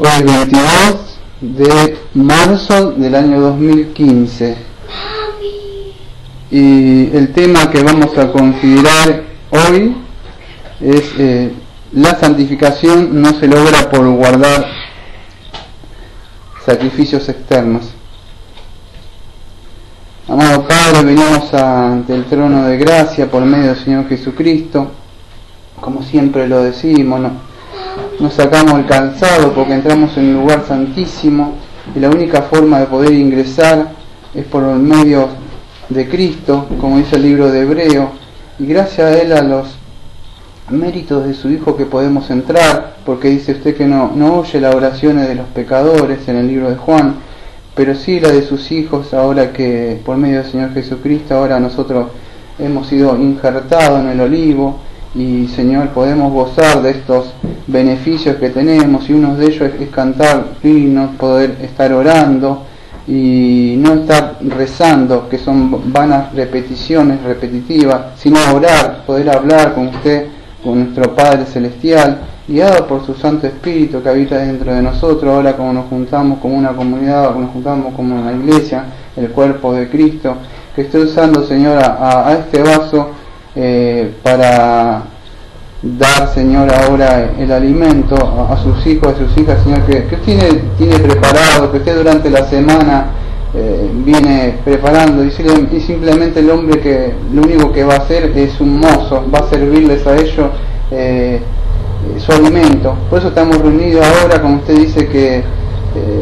Hoy es 22 de marzo del año 2015 y el tema que vamos a considerar hoy es la santificación no se logra por guardar sacrificios externos. Amado Padre, venimos ante el trono de gracia por medio del Señor Jesucristo, como siempre lo decimos, nos sacamos el calzado porque entramos en un lugar santísimo y la única forma de poder ingresar es por el medio de Cristo, como dice el libro de Hebreo, y gracias a Él, a los méritos de su Hijo, que podemos entrar, porque dice usted que no oye las oraciones de los pecadores en el libro de Juan, pero sí la de sus hijos, ahora que por medio del Señor Jesucristo ahora nosotros hemos sido injertados en el olivo, y Señor, podemos gozar de estos beneficios que tenemos, y uno de ellos es cantar himnos, poder estar orando y no estar rezando, que son vanas repeticiones repetitivas, sino orar, poder hablar con usted, con nuestro Padre Celestial, guiado por su Santo Espíritu que habita dentro de nosotros. Ahora como nos juntamos como una comunidad, como nos juntamos como una iglesia, el cuerpo de Cristo, que esté usando, Señor, a este vaso para dar, Señor, ahora el alimento a sus hijos, a sus hijas, Señor, que usted tiene preparado, que usted durante la semana viene preparando, y simplemente el hombre que lo único que va a hacer es un mozo, va a servirles a ellos su alimento. Por eso estamos reunidos ahora, como usted dice que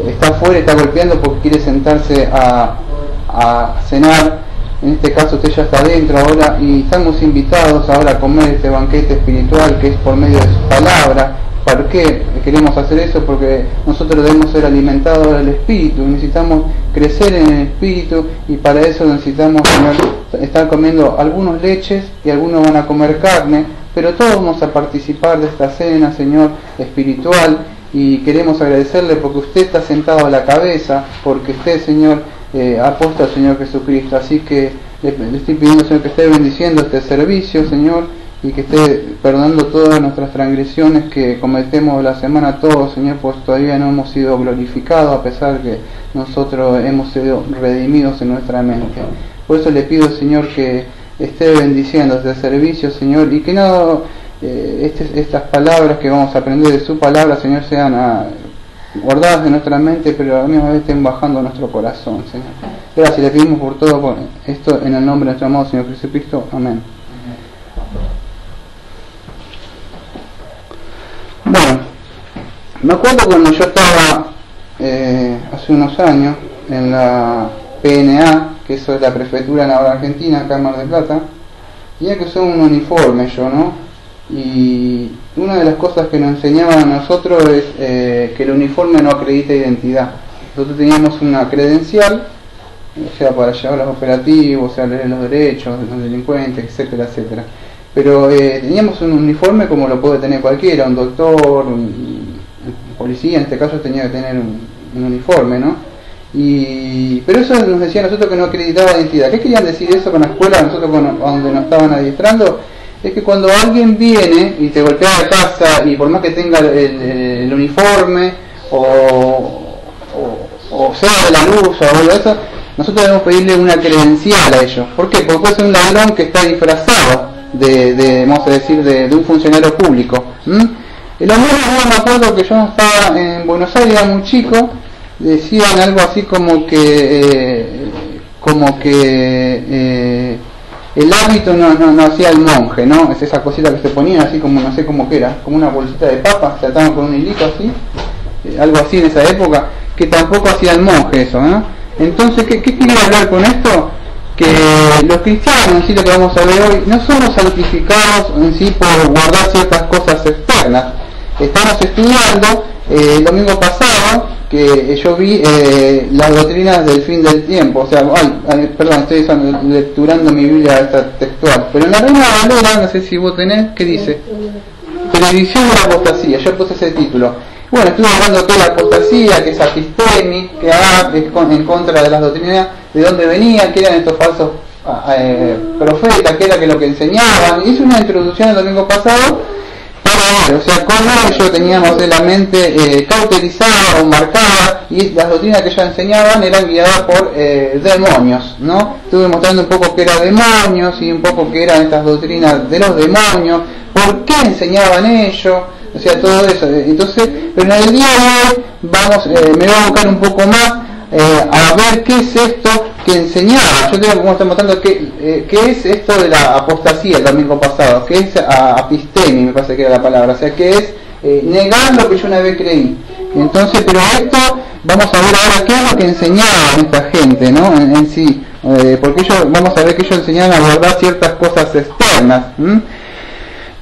está afuera, está golpeando porque quiere sentarse a cenar. En este caso usted ya está adentro ahora y estamos invitados ahora a comer este banquete espiritual que es por medio de su palabra. ¿Por qué queremos hacer eso? Porque nosotros debemos ser alimentados del Espíritu, necesitamos crecer en el Espíritu, y para eso necesitamos, Señor, estar comiendo algunos leches y algunos van a comer carne, pero todos vamos a participar de esta cena, Señor, espiritual, y queremos agradecerle porque usted está sentado a la cabeza, porque usted, Señor, ha puesto al Señor Jesucristo. Así que le estoy pidiendo, Señor, que esté bendiciendo este servicio, Señor, y que esté perdonando todas nuestras transgresiones que cometemos la semana todos, Señor, pues todavía no hemos sido glorificados a pesar que nosotros hemos sido redimidos en nuestra mente. Por eso le pido, Señor, que esté bendiciendo este servicio, Señor, y que no estas palabras que vamos a aprender de su palabra, Señor, sean guardadas en nuestra mente, pero a la misma vez estén bajando a nuestro corazón, Señor. Gracias, le pedimos por todo por esto en el nombre de nuestro amado Señor Jesucristo. Amén. Bueno, me acuerdo cuando yo estaba hace unos años en la PNA, que eso es la Prefectura Naval Argentina, acá en Mar del Plata, tenía que usar un uniforme yo, ¿no? Y una de las cosas que nos enseñaban a nosotros es que el uniforme no acredita identidad. Nosotros teníamos una credencial, o sea, para llevar los operativos, o sea, leer los derechos de los delincuentes, etcétera, etcétera. Pero teníamos un uniforme como lo puede tener cualquiera, un doctor, un policía, en este caso tenía que tener un uniforme, ¿no? Pero eso nos decía a nosotros que no acreditaba identidad. ¿Qué querían decir eso con la escuela? Nosotros donde nos estaban adiestrando, es que cuando alguien viene y te golpea la casa, y por más que tenga el uniforme o sea de la luz o algo de eso, nosotros debemos pedirle una credencial a ellos. ¿Por qué? Porque puede ser un ladrón que está disfrazado vamos a decir, de un funcionario público. El hombre, me acuerdo que yo estaba en Buenos Aires, era muy chico, decían algo así como que el hábito no hacía el monje, ¿no? Es esa cosita que se ponía así como, no sé cómo que era, como una bolsita de papas, se ataban con un hilito así, algo así en esa época, que tampoco hacía el monje eso, ¿no? Entonces, ¿qué quería hablar con esto? Que los cristianos, en sí, lo que vamos a ver hoy, no somos santificados en sí por guardar ciertas cosas externas. Estamos estudiando el domingo pasado que yo vi las doctrinas del fin del tiempo, o sea, perdón, estoy lecturando mi Biblia esta textual, pero en la Reina Valera, no sé si vos tenés, ¿qué dice? Predicción de la apostasía, yo puse ese título. Bueno, estuve hablando de la apostasía, que es apistemi, que es en contra de las doctrinas, de dónde venían, que eran estos falsos profetas, que era que lo que enseñaban. Hice una introducción el domingo pasado para él, o sea, cómo ellos teníamos la mente cauterizada o marcada, y las doctrinas que ellos enseñaban eran guiadas por demonios, ¿no? Estuve mostrando un poco que eran demonios y un poco que eran estas doctrinas de los demonios, por qué enseñaban ellos, o sea, todo eso. Entonces, pero en el día de hoy me voy a buscar un poco más a ver qué es esto que enseñaba. Yo tengo como estar mostrando qué es esto de la apostasía el domingo pasado, que es apistemi, me parece que era la palabra, o sea, que es negar lo que yo una vez creí. Entonces, pero esto vamos a ver ahora qué es lo que enseñaban esta gente, ¿no? En sí, porque vamos a ver que ellos enseñaban a guardar ciertas cosas externas.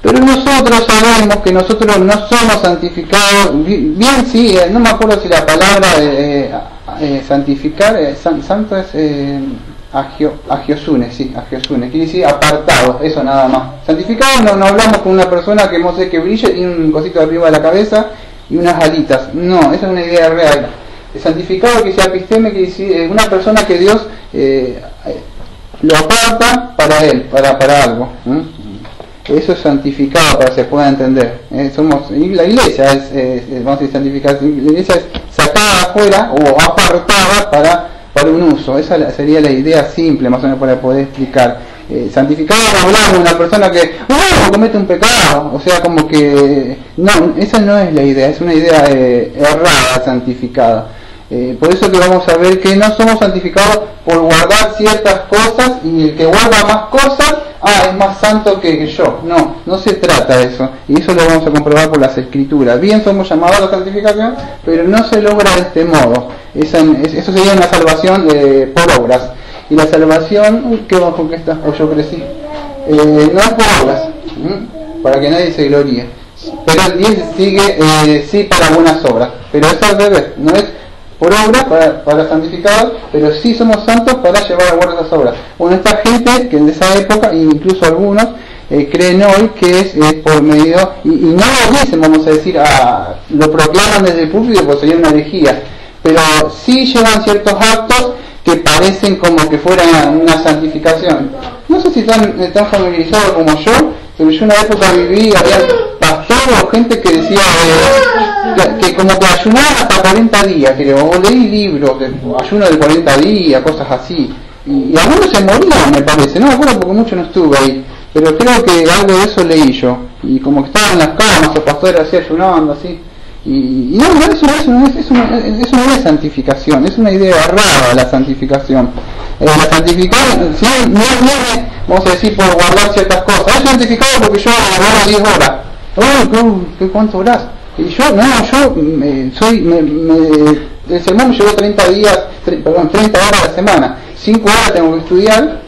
Pero nosotros sabemos que nosotros no somos santificados, bien sí, no me acuerdo si la palabra santificar, santo es agiosune, sí, agiosune, quiere decir apartado, eso nada más. Santificado no hablamos con una persona que no sé que brilla y un cosito arriba de la cabeza y unas alitas, no, esa es una idea real. Santificado que sea apisteme, que decir una persona que Dios lo aparta para él, para algo. Eso es santificado para que se pueda entender. La iglesia vamos a decir santificada, la iglesia es sacada afuera o apartada para un uso. Esa sería la idea simple, más o menos, para poder explicar. Santificado no hablamos de una persona que comete un pecado, o sea, como que no, esa no es la idea, es una idea errada, santificada. Por eso que vamos a ver que no somos santificados por guardar ciertas cosas, y el que guarda más cosas es más santo que yo. No se trata de eso, y eso lo vamos a comprobar por las escrituras. Bien, somos llamados a la santificación, pero no se logra de este modo. Eso sería una salvación por obras, y la salvación, ¿qué bajo que está? O yo crecí, no es por obras, para que nadie se gloríe, pero el 10 sigue sí para buenas obras, pero es al revés, no es por obra para santificados, pero sí somos santos para llevar a guardar las obras. Bueno, esta gente que en esa época, incluso algunos, creen hoy que es por medio, y no lo dicen, vamos a decir, lo proclaman desde el púlpito, pues sería una herejía, pero sí llevan ciertos actos que parecen como que fueran una santificación. No sé si están familiarizados como yo, pero yo en una época viví, había pastores o gente que decía que como que ayunaban hasta 40 días, creo, o leí libros de ayuno de 40 días, cosas así, y algunos se morían, me parece, no me acuerdo porque mucho no estuve ahí, pero creo que algo de eso leí yo, y como que estaban en las camas, los pastores así ayunando, así, y no, eso no es santificación, es una idea errada la santificación. La santificación, si no viene, vamos a decir, por guardar ciertas cosas. Es santificado porque yo agarro 10 horas. ¿Cuánto horas? Y yo, el sermón me llevó 30 horas a la semana. 5 horas tengo que estudiar,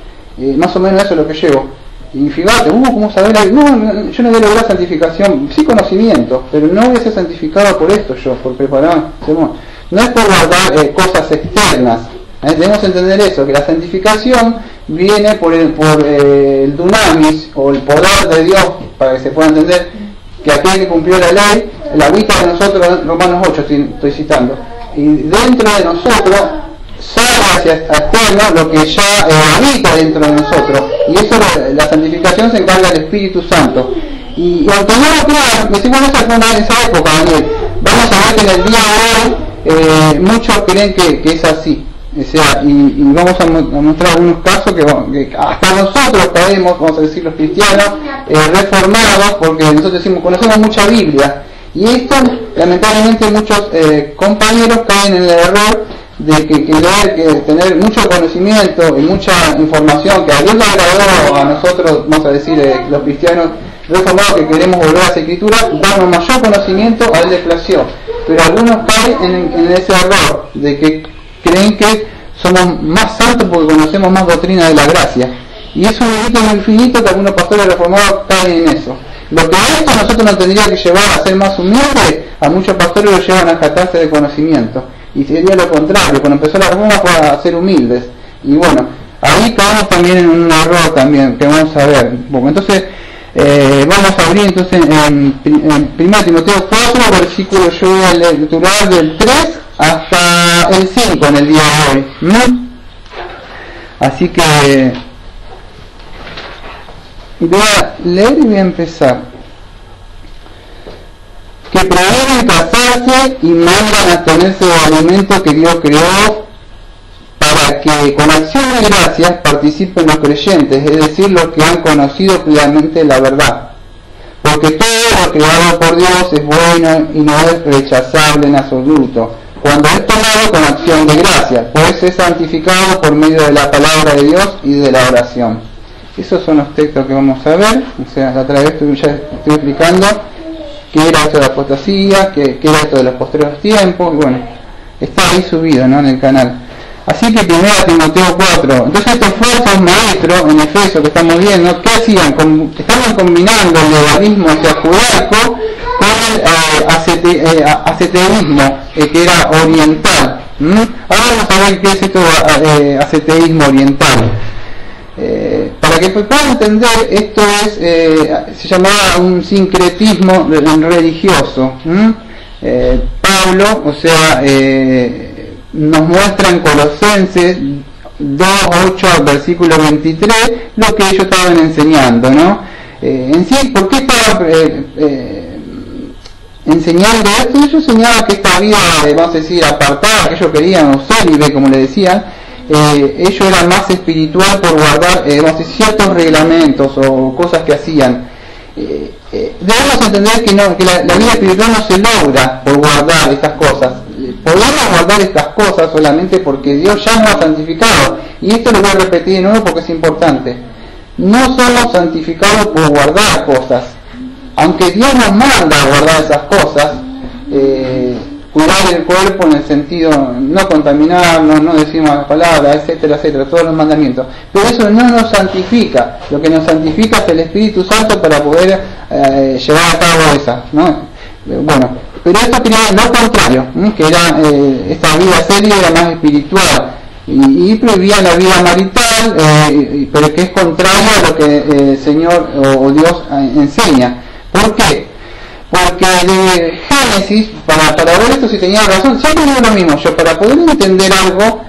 más o menos eso es lo que llevo. Y fíjate, ¿cómo saber? No, yo no voy a lograr santificación, sí conocimiento, pero no voy a ser santificado por esto por preparar. No es por guardar cosas externas. Debemos entender eso, que la santificación viene por el dunamis, o el poder de Dios, para que se pueda entender que aquel que cumplió la ley, la habita de nosotros, Romanos 8 estoy citando, y dentro de nosotros sale hacia externo lo que ya habita dentro de nosotros, y eso la santificación se encarga del Espíritu Santo. Y aunque no lo crean, decimos en esa época, Daniel, vamos a ver que en el día de hoy muchos creen que es así. O sea, y vamos a mostrar algunos casos que hasta nosotros caemos, vamos a decir los cristianos, reformados, porque nosotros decimos, conocemos mucha Biblia, y esto lamentablemente muchos compañeros caen en el error de que tener mucho conocimiento y mucha información, que a Dios le agradó a nosotros, vamos a decir, los cristianos reformados que queremos volver a las escrituras, darnos mayor conocimiento, a él le plació, pero algunos caen en ese error de que creen que somos más santos porque conocemos más doctrina de la gracia, y es un delito muy infinito que algunos pastores reformados caen en eso. Lo que a esto nosotros nos tendría que llevar a ser más humildes, a muchos pastores lo llevan a jactarse de conocimiento, y sería lo contrario, cuando empezó la reforma fue a ser humildes, y bueno, ahí caemos también en un error también que vamos a ver. Bueno, entonces vamos a abrir entonces en 1 Timoteo 4, versículo, yo voy a lecturar del 3 hasta el 5 en el día de hoy, ¿no? Así que voy a leer y voy a empezar. que prohíben casarse y mandan a abstenerse del alimento que Dios creó para que con acción de gracias participen los creyentes, es decir, los que han conocido plenamente la verdad. Porque todo lo creado por Dios es bueno y no es rechazable en absoluto, cuando es tomado con acción de gracias, pues es santificado por medio de la palabra de Dios y de la oración. Esos son los textos que vamos a ver. O sea, la otra vez ya estoy explicando qué era esto de la apostasía, qué era esto de los postreros tiempos, y bueno, está ahí subido, ¿no?, en el canal. Así que 1 Timoteo 4. Entonces estos falsos maestros en Efeso que estamos viendo, ¿qué hacían? Estaban combinando el legalismo judaico con el asceteísmo, que era oriental. Ahora vamos a ver qué es esto de asceteísmo oriental. Para que puedan entender, esto es se llamaba un sincretismo religioso. Pablo, o sea, nos muestra en Colosenses 2:8 versículo 23 lo que ellos estaban enseñando, ¿no? En sí, ¿por qué estaban enseñando esto? Ellos enseñaban que esta vida, vamos a decir, apartada, que ellos querían, o célibe, como le decían, ellos eran más espiritual por guardar ciertos reglamentos o cosas que hacían. Debemos entender que la vida espiritual no se logra por guardar estas cosas. Podemos guardar estas cosas solamente porque Dios ya nos ha santificado. Y esto lo voy a repetir de nuevo porque es importante. No somos santificados por guardar cosas. Aunque Dios nos manda a guardar esas cosas, cuidar el cuerpo en el sentido no contaminarnos, no decir malas palabras, etcétera, etcétera, todos los mandamientos. Pero eso no nos santifica. Lo que nos santifica es el Espíritu Santo para poder llevar a cabo esas, ¿no? Bueno, pero esto quería lo contrario, que era esta vida seria era más espiritual y prohibía la vida marital, pero que es contrario a lo que el Señor o Dios enseña. ¿Por qué? Porque de Génesis, para ver esto si tenía razón, siempre digo lo mismo, yo para poder entender algo,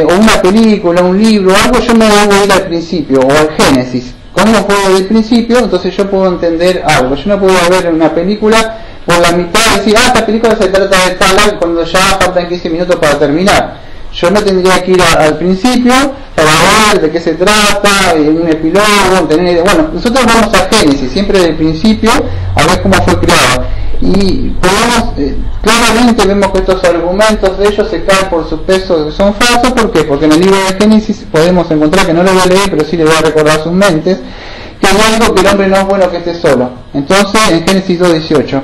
o una película, un libro, algo, yo me debo ir al principio, o al Génesis. ¿Cómo puedo ir al principio? Entonces yo puedo entender algo. Yo no puedo ver una película por la mitad y decir, esta película se trata de tal, cuando ya faltan 15 minutos para terminar. Yo no tendría que ir al principio para ver de qué se trata, un epílogo, tener idea. Bueno, nosotros vamos a Génesis, siempre del principio, a ver cómo fue creado. Y podemos, claramente vemos que estos argumentos de ellos se caen por su peso, son falsos. ¿Por qué? Porque en el libro de Génesis podemos encontrar, que no lo voy a leer, pero sí le voy a recordar sus mentes, que hay algo que el hombre no es bueno que esté solo. Entonces, en Génesis 2:18.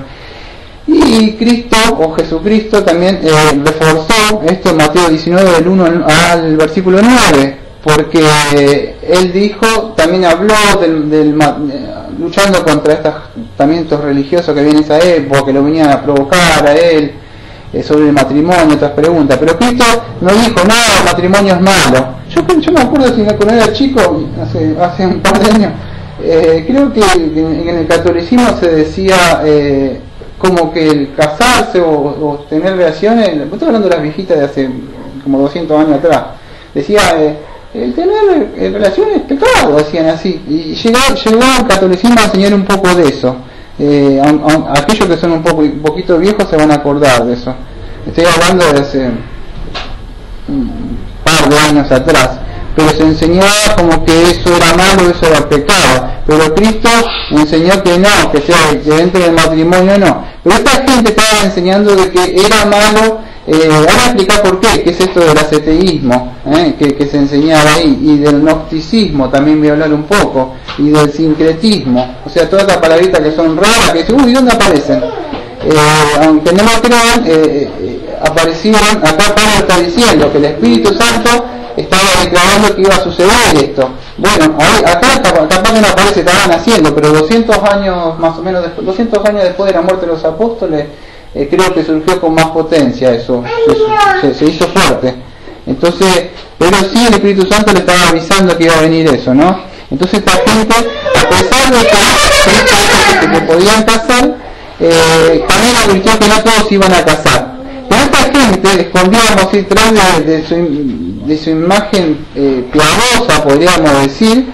Y Cristo, o Jesucristo, también reforzó esto en Mateo 19, del 1 al versículo 9, porque él dijo, también habló luchando contra estos estamentos religiosos que vienen a esa época, que lo venían a provocar a él, sobre el matrimonio, otras preguntas. Pero Cristo no dijo, no, el matrimonio es malo. Yo me acuerdo, si cuando era chico, hace un par de años, creo que en el catolicismo se decía como que el casarse o tener relaciones, estoy hablando de las viejitas de hace como 200 años atrás, decía el tener relaciones es pecado, decían así, y llegó el catolicismo a enseñar un poco de eso. Aquellos que son un poquito viejos se van a acordar de eso. Estoy hablando de hace un par de años atrás, pero se enseñaba como que eso era malo, eso era pecado. Pero Cristo enseñó que no, que dentro del matrimonio no. Pero esta gente estaba enseñando de que era malo. Vamos a explicar por qué, que es esto del asceteísmo, que se enseñaba ahí, y del gnosticismo también voy a hablar un poco, y del sincretismo, o sea, todas estas palabritas que son raras, que dicen, uy, ¿dónde aparecen? Aunque no lo crean, aparecieron, acá Pablo está diciendo que el Espíritu Santo estaba declarando que iba a suceder esto. Bueno, acá capaz que no aparece, estaban haciendo, pero 200 años más o menos después, 200 años después de la muerte de los apóstoles, creo que surgió con más potencia eso, se hizo fuerte. Entonces, pero sí el Espíritu Santo le estaba avisando que iba a venir eso, ¿no? Entonces esta gente, a pesar de que se podían casar, también advirtió que no todos iban a casar. Pero esta gente escondía, vamos a decir, tras de su imagen piadosa, podríamos decir,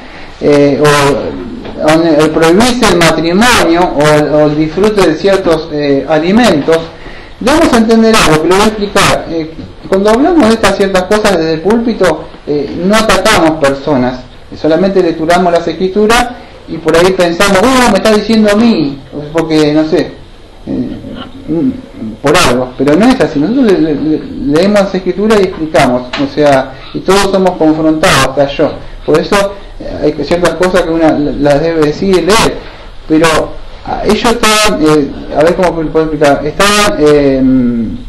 el prohibirse el matrimonio o el disfrute de ciertos alimentos, debemos entender algo que lo voy a explicar. Cuando hablamos de estas ciertas cosas desde el púlpito, no atacamos personas, solamente lecturamos las escrituras y por ahí pensamos, me está diciendo a mí, porque no sé, por algo, pero no es así. Nosotros leemos las escrituras y explicamos, o sea, y todos somos confrontados, hasta yo. Por eso hay ciertas cosas que uno las debe decir y leer, pero ellos estaban, a ver cómo puedo explicar, estaban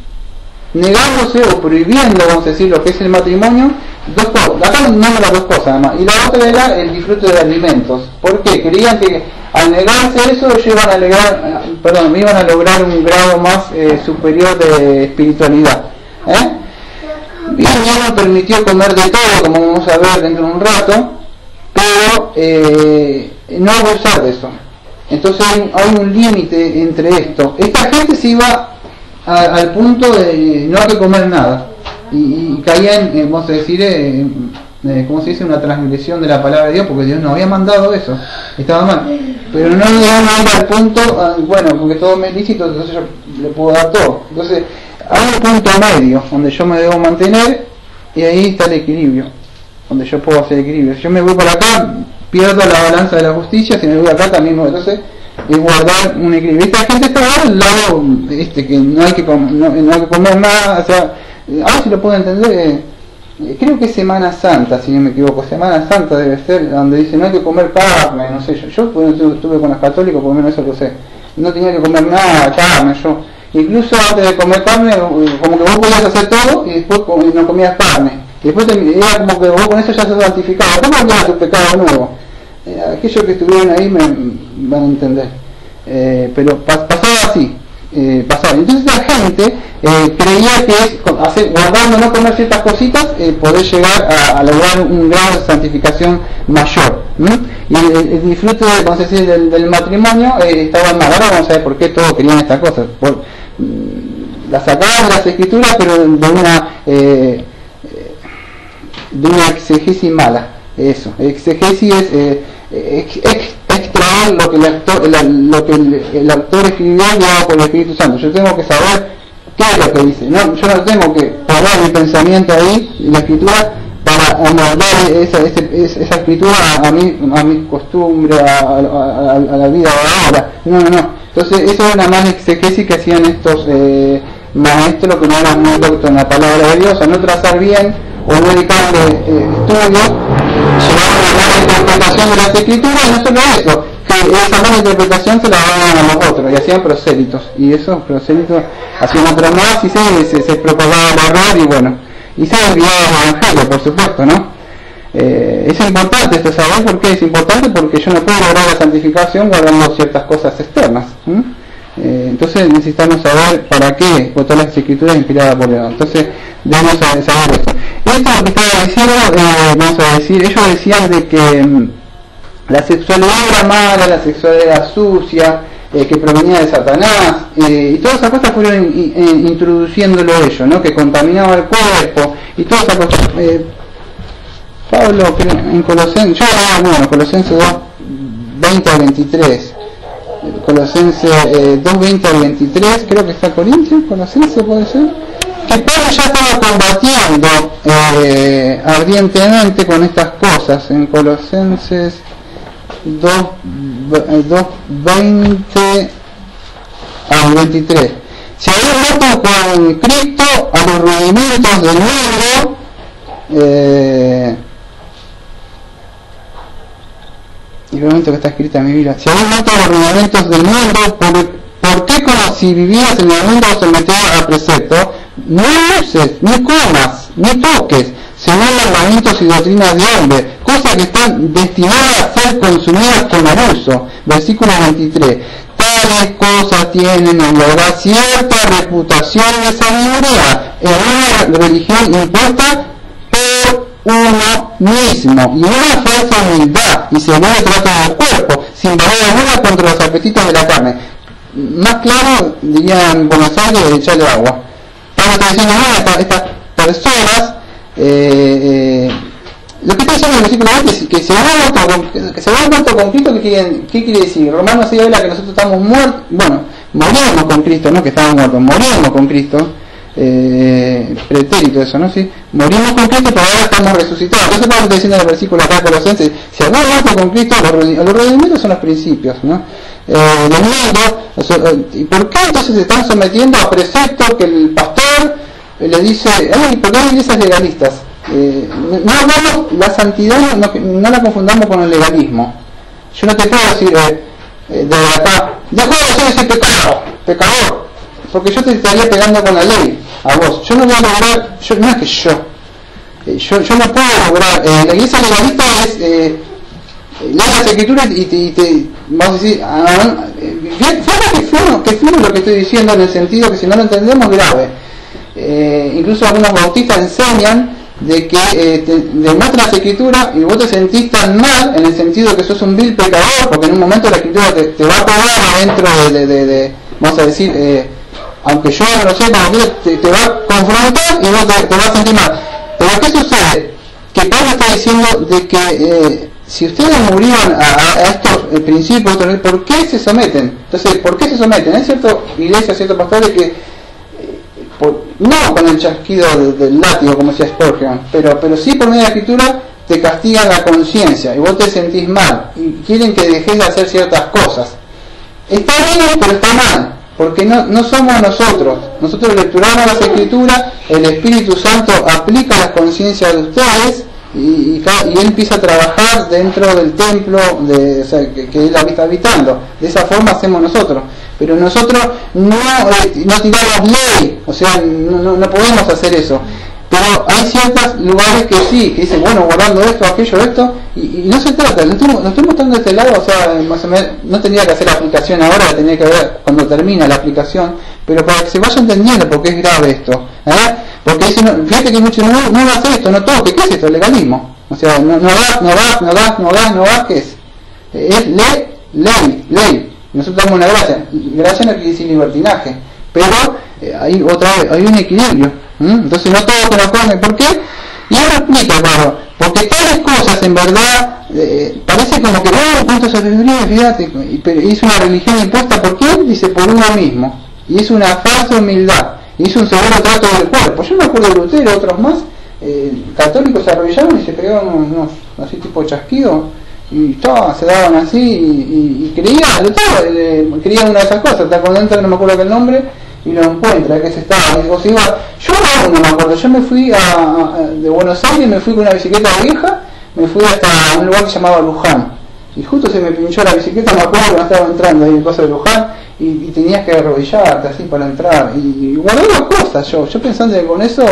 negándose o prohibiendo, vamos a decir, lo que es el matrimonio. Dos cosas, acá no las dos cosas además, y la otra era el disfrute de alimentos. ¿Por qué? Creían que al negarse eso ellos iban a lograr un grado más superior de espiritualidad. Bien, ya nos permitió comer de todo, como vamos a ver dentro de un rato, pero no abusar de eso. Entonces hay un límite entre esto. Esta gente se iba al punto de no hay que comer nada y caía en, vamos a decir, ¿cómo se dice? Una transgresión de la palabra de Dios, porque Dios no había mandado eso, estaba mal, pero no llegamos al punto, bueno, porque todo me es lícito, entonces yo le puedo dar todo. Entonces hay un punto medio donde yo me debo mantener y ahí está el equilibrio, donde yo puedo hacer equilibrio. Si yo me voy para acá, pierdo la balanza de la justicia, si me voy acá también, entonces es guardar un equilibrio. Esta gente está al lado que no hay que comer nada, o sea, a ver si lo puedo entender. Creo que es Semana Santa, si no me equivoco, Semana Santa debe ser, donde dice no hay que comer carne, no sé, yo estuve con los católicos, por lo menos eso lo sé, no tenía que comer nada, carne, yo, incluso antes de comer carne, como que vos podías hacer todo y después no comías carne, y después era como que vos con eso ya sos santificado, ¿cómo cambias tu pecado nuevo? Aquellos que estuvieron ahí me van a entender, pero pasaba así. Entonces la gente creía que guardando no comer ciertas cositas poder llegar a lograr un grado de santificación mayor, y el disfrute vamos a decir, del matrimonio estaba mal. Ahora vamos a ver por qué todos querían estas cosas, las sacaban de las escrituras, pero de una exegesis mala. Eso, exegesis es extraer lo que el autor escribió guiado por el Espíritu Santo. Yo tengo que saber qué es lo que dice, yo no tengo que poner mi pensamiento ahí en la escritura para amoldar esa escritura a mi costumbre, a la vida de ahora. No. Entonces eso es una más exegesis que hacían estos maestros que no eran muy doctos en la palabra de Dios, a no trazar bien o no dedicarle estudios, llevaban a la mala interpretación de las escrituras, y no solo eso, que esa mala interpretación se la daban a los otros y hacían prosélitos, y esos prosélitos hacían otro más y se propagaba el error, y bueno, y se enviaba el evangelio, por supuesto, ¿no? Es importante esto, ¿sabes por qué es importante? Porque yo no puedo lograr la santificación guardando ciertas cosas externas. Entonces necesitamos saber para qué, por todas las escrituras inspiradas por Dios. Entonces debemos saber esto. Y esto lo que estaba diciendo, vamos a decir, ellos decían de que la sexualidad era mala, la sexualidad era sucia, que provenía de Satanás, y todas esas cosas fueron introduciéndolo ellos, ¿no? Que contaminaba el cuerpo, y todas esas cosas. Pablo, en Colosenses, Colosenses 2, 20 al 23. Colosenses 2, 20 al 23, creo que está Corintios, Colosenses puede ser, que Pablo ya estaba combatiendo ardientemente con estas cosas en Colosenses 2, 20 al 23. Se había muerto con Cristo a los rudimentos del mundo, y el momento que está escrita en mi Biblia, si habéis muerto los rudimentos del mundo, ¿por qué como si vivieras en el mundo sometido a precepto? No uses, ni comas, ni toques, según mandamientos y doctrinas de hombre, cosas que están destinadas a ser consumidas con abuso. Versículo 23. Tales cosas tienen en verdad cierta reputación de sabiduría en una religión impuesta por uno mismo, y una falsa humildad y según el trato del cuerpo, sin valor alguna contra los apetitos de la carne. Más claro, dirían en Buenos Aires, echarle agua. Pablo está diciendo, estas personas Lo que está diciendo en el versículo 20 es que se va muerto con Cristo. ¿Qué quiere decir? Romanos 6 habla que nosotros estamos muertos, bueno, morimos con Cristo, no que estamos muertos, morimos con Cristo, pretérito eso, ¿no? ¿Sí? Morimos con Cristo, pero ahora estamos resucitados. Eso está diciendo en el versículo acá de Colosenses. Si habemos muerto con Cristo, los redimidos son los principios, ¿no? ¿Y por qué entonces se están sometiendo a preceptos que el pastor le dice, ay, ¿por qué hay iglesias legalistas? La santidad no la confundamos con el legalismo. Yo no te puedo decir de acá, dejo de hacer ese pecador, porque yo te estaría pegando con la ley a vos. Yo no voy a lograr, no es que yo no puedo lograr. La iglesia legalista es lee las escrituras y te vamos a decir, fíjate que fino lo que estoy diciendo, en el sentido que si no lo entendemos, grave. Incluso algunos bautistas enseñan de que demuestra las escrituras y vos te sentís tan mal en el sentido que sos un vil pecador, porque en un momento la escritura te va a cobrar dentro de vamos a decir, aunque yo no lo sé, te va a confrontar y vos te vas a sentir mal. Pero ¿qué sucede? Que Pablo está diciendo de que si ustedes murieron a estos principios, ¿por qué se someten? Entonces, ¿por qué se someten? Hay ciertas iglesias, ciertos pastores que no con el chasquido del látigo como decía Spurgeon, pero sí por medio de la escritura te castigan la conciencia y vos te sentís mal y quieren que dejes de hacer ciertas cosas. Está bien, pero está mal, porque no somos nosotros lecturamos las escrituras, el Espíritu Santo aplica las conciencias de ustedes y él empieza a trabajar dentro del templo que él está habitando. De esa forma hacemos nosotros, pero nosotros no tiramos ley, o sea, no podemos hacer eso. Pero hay ciertos lugares que sí, que dicen, bueno, guardando esto, aquello, esto, y no se trata, lo estoy mostrando de este lado, o sea, más o menos, no tendría que hacer la aplicación ahora, la tendría que ver cuando termina la aplicación, pero para que se vaya entendiendo por qué es grave esto, porque dicen, fíjate que muchos no hagas esto, no toques, ¿qué es esto? Legalismo, o sea, no hagas, ¿qué es? Es ley, nosotros damos una gracia no quiere decir libertinaje, pero hay un equilibrio. Entonces no todo que lo come, ¿por qué? Y ahora explica, claro, porque tales cosas en verdad parece como que punto de sabiduría, fíjate, pero es una religión impuesta por quién, dice, por uno mismo, y es una falsa humildad, y es un seguro trato del cuerpo. Yo me acuerdo de Lutero, otros más católicos se arrodillaban y se pegaban unos así tipo chasquido y se daban así y creían, Lutero creían una de esas cosas, está con dentro, no me acuerdo el nombre, y lo encuentra, que se estaba, o sea, yo no me acuerdo, yo me fui de Buenos Aires, me fui con una bicicleta vieja, me fui hasta un lugar que se llamaba Luján, y justo se me pinchó la bicicleta, me acuerdo que no estaba entrando ahí en el coso de Luján, y tenías que arrodillarte así para entrar, y guardaba cosas, yo pensando que con eso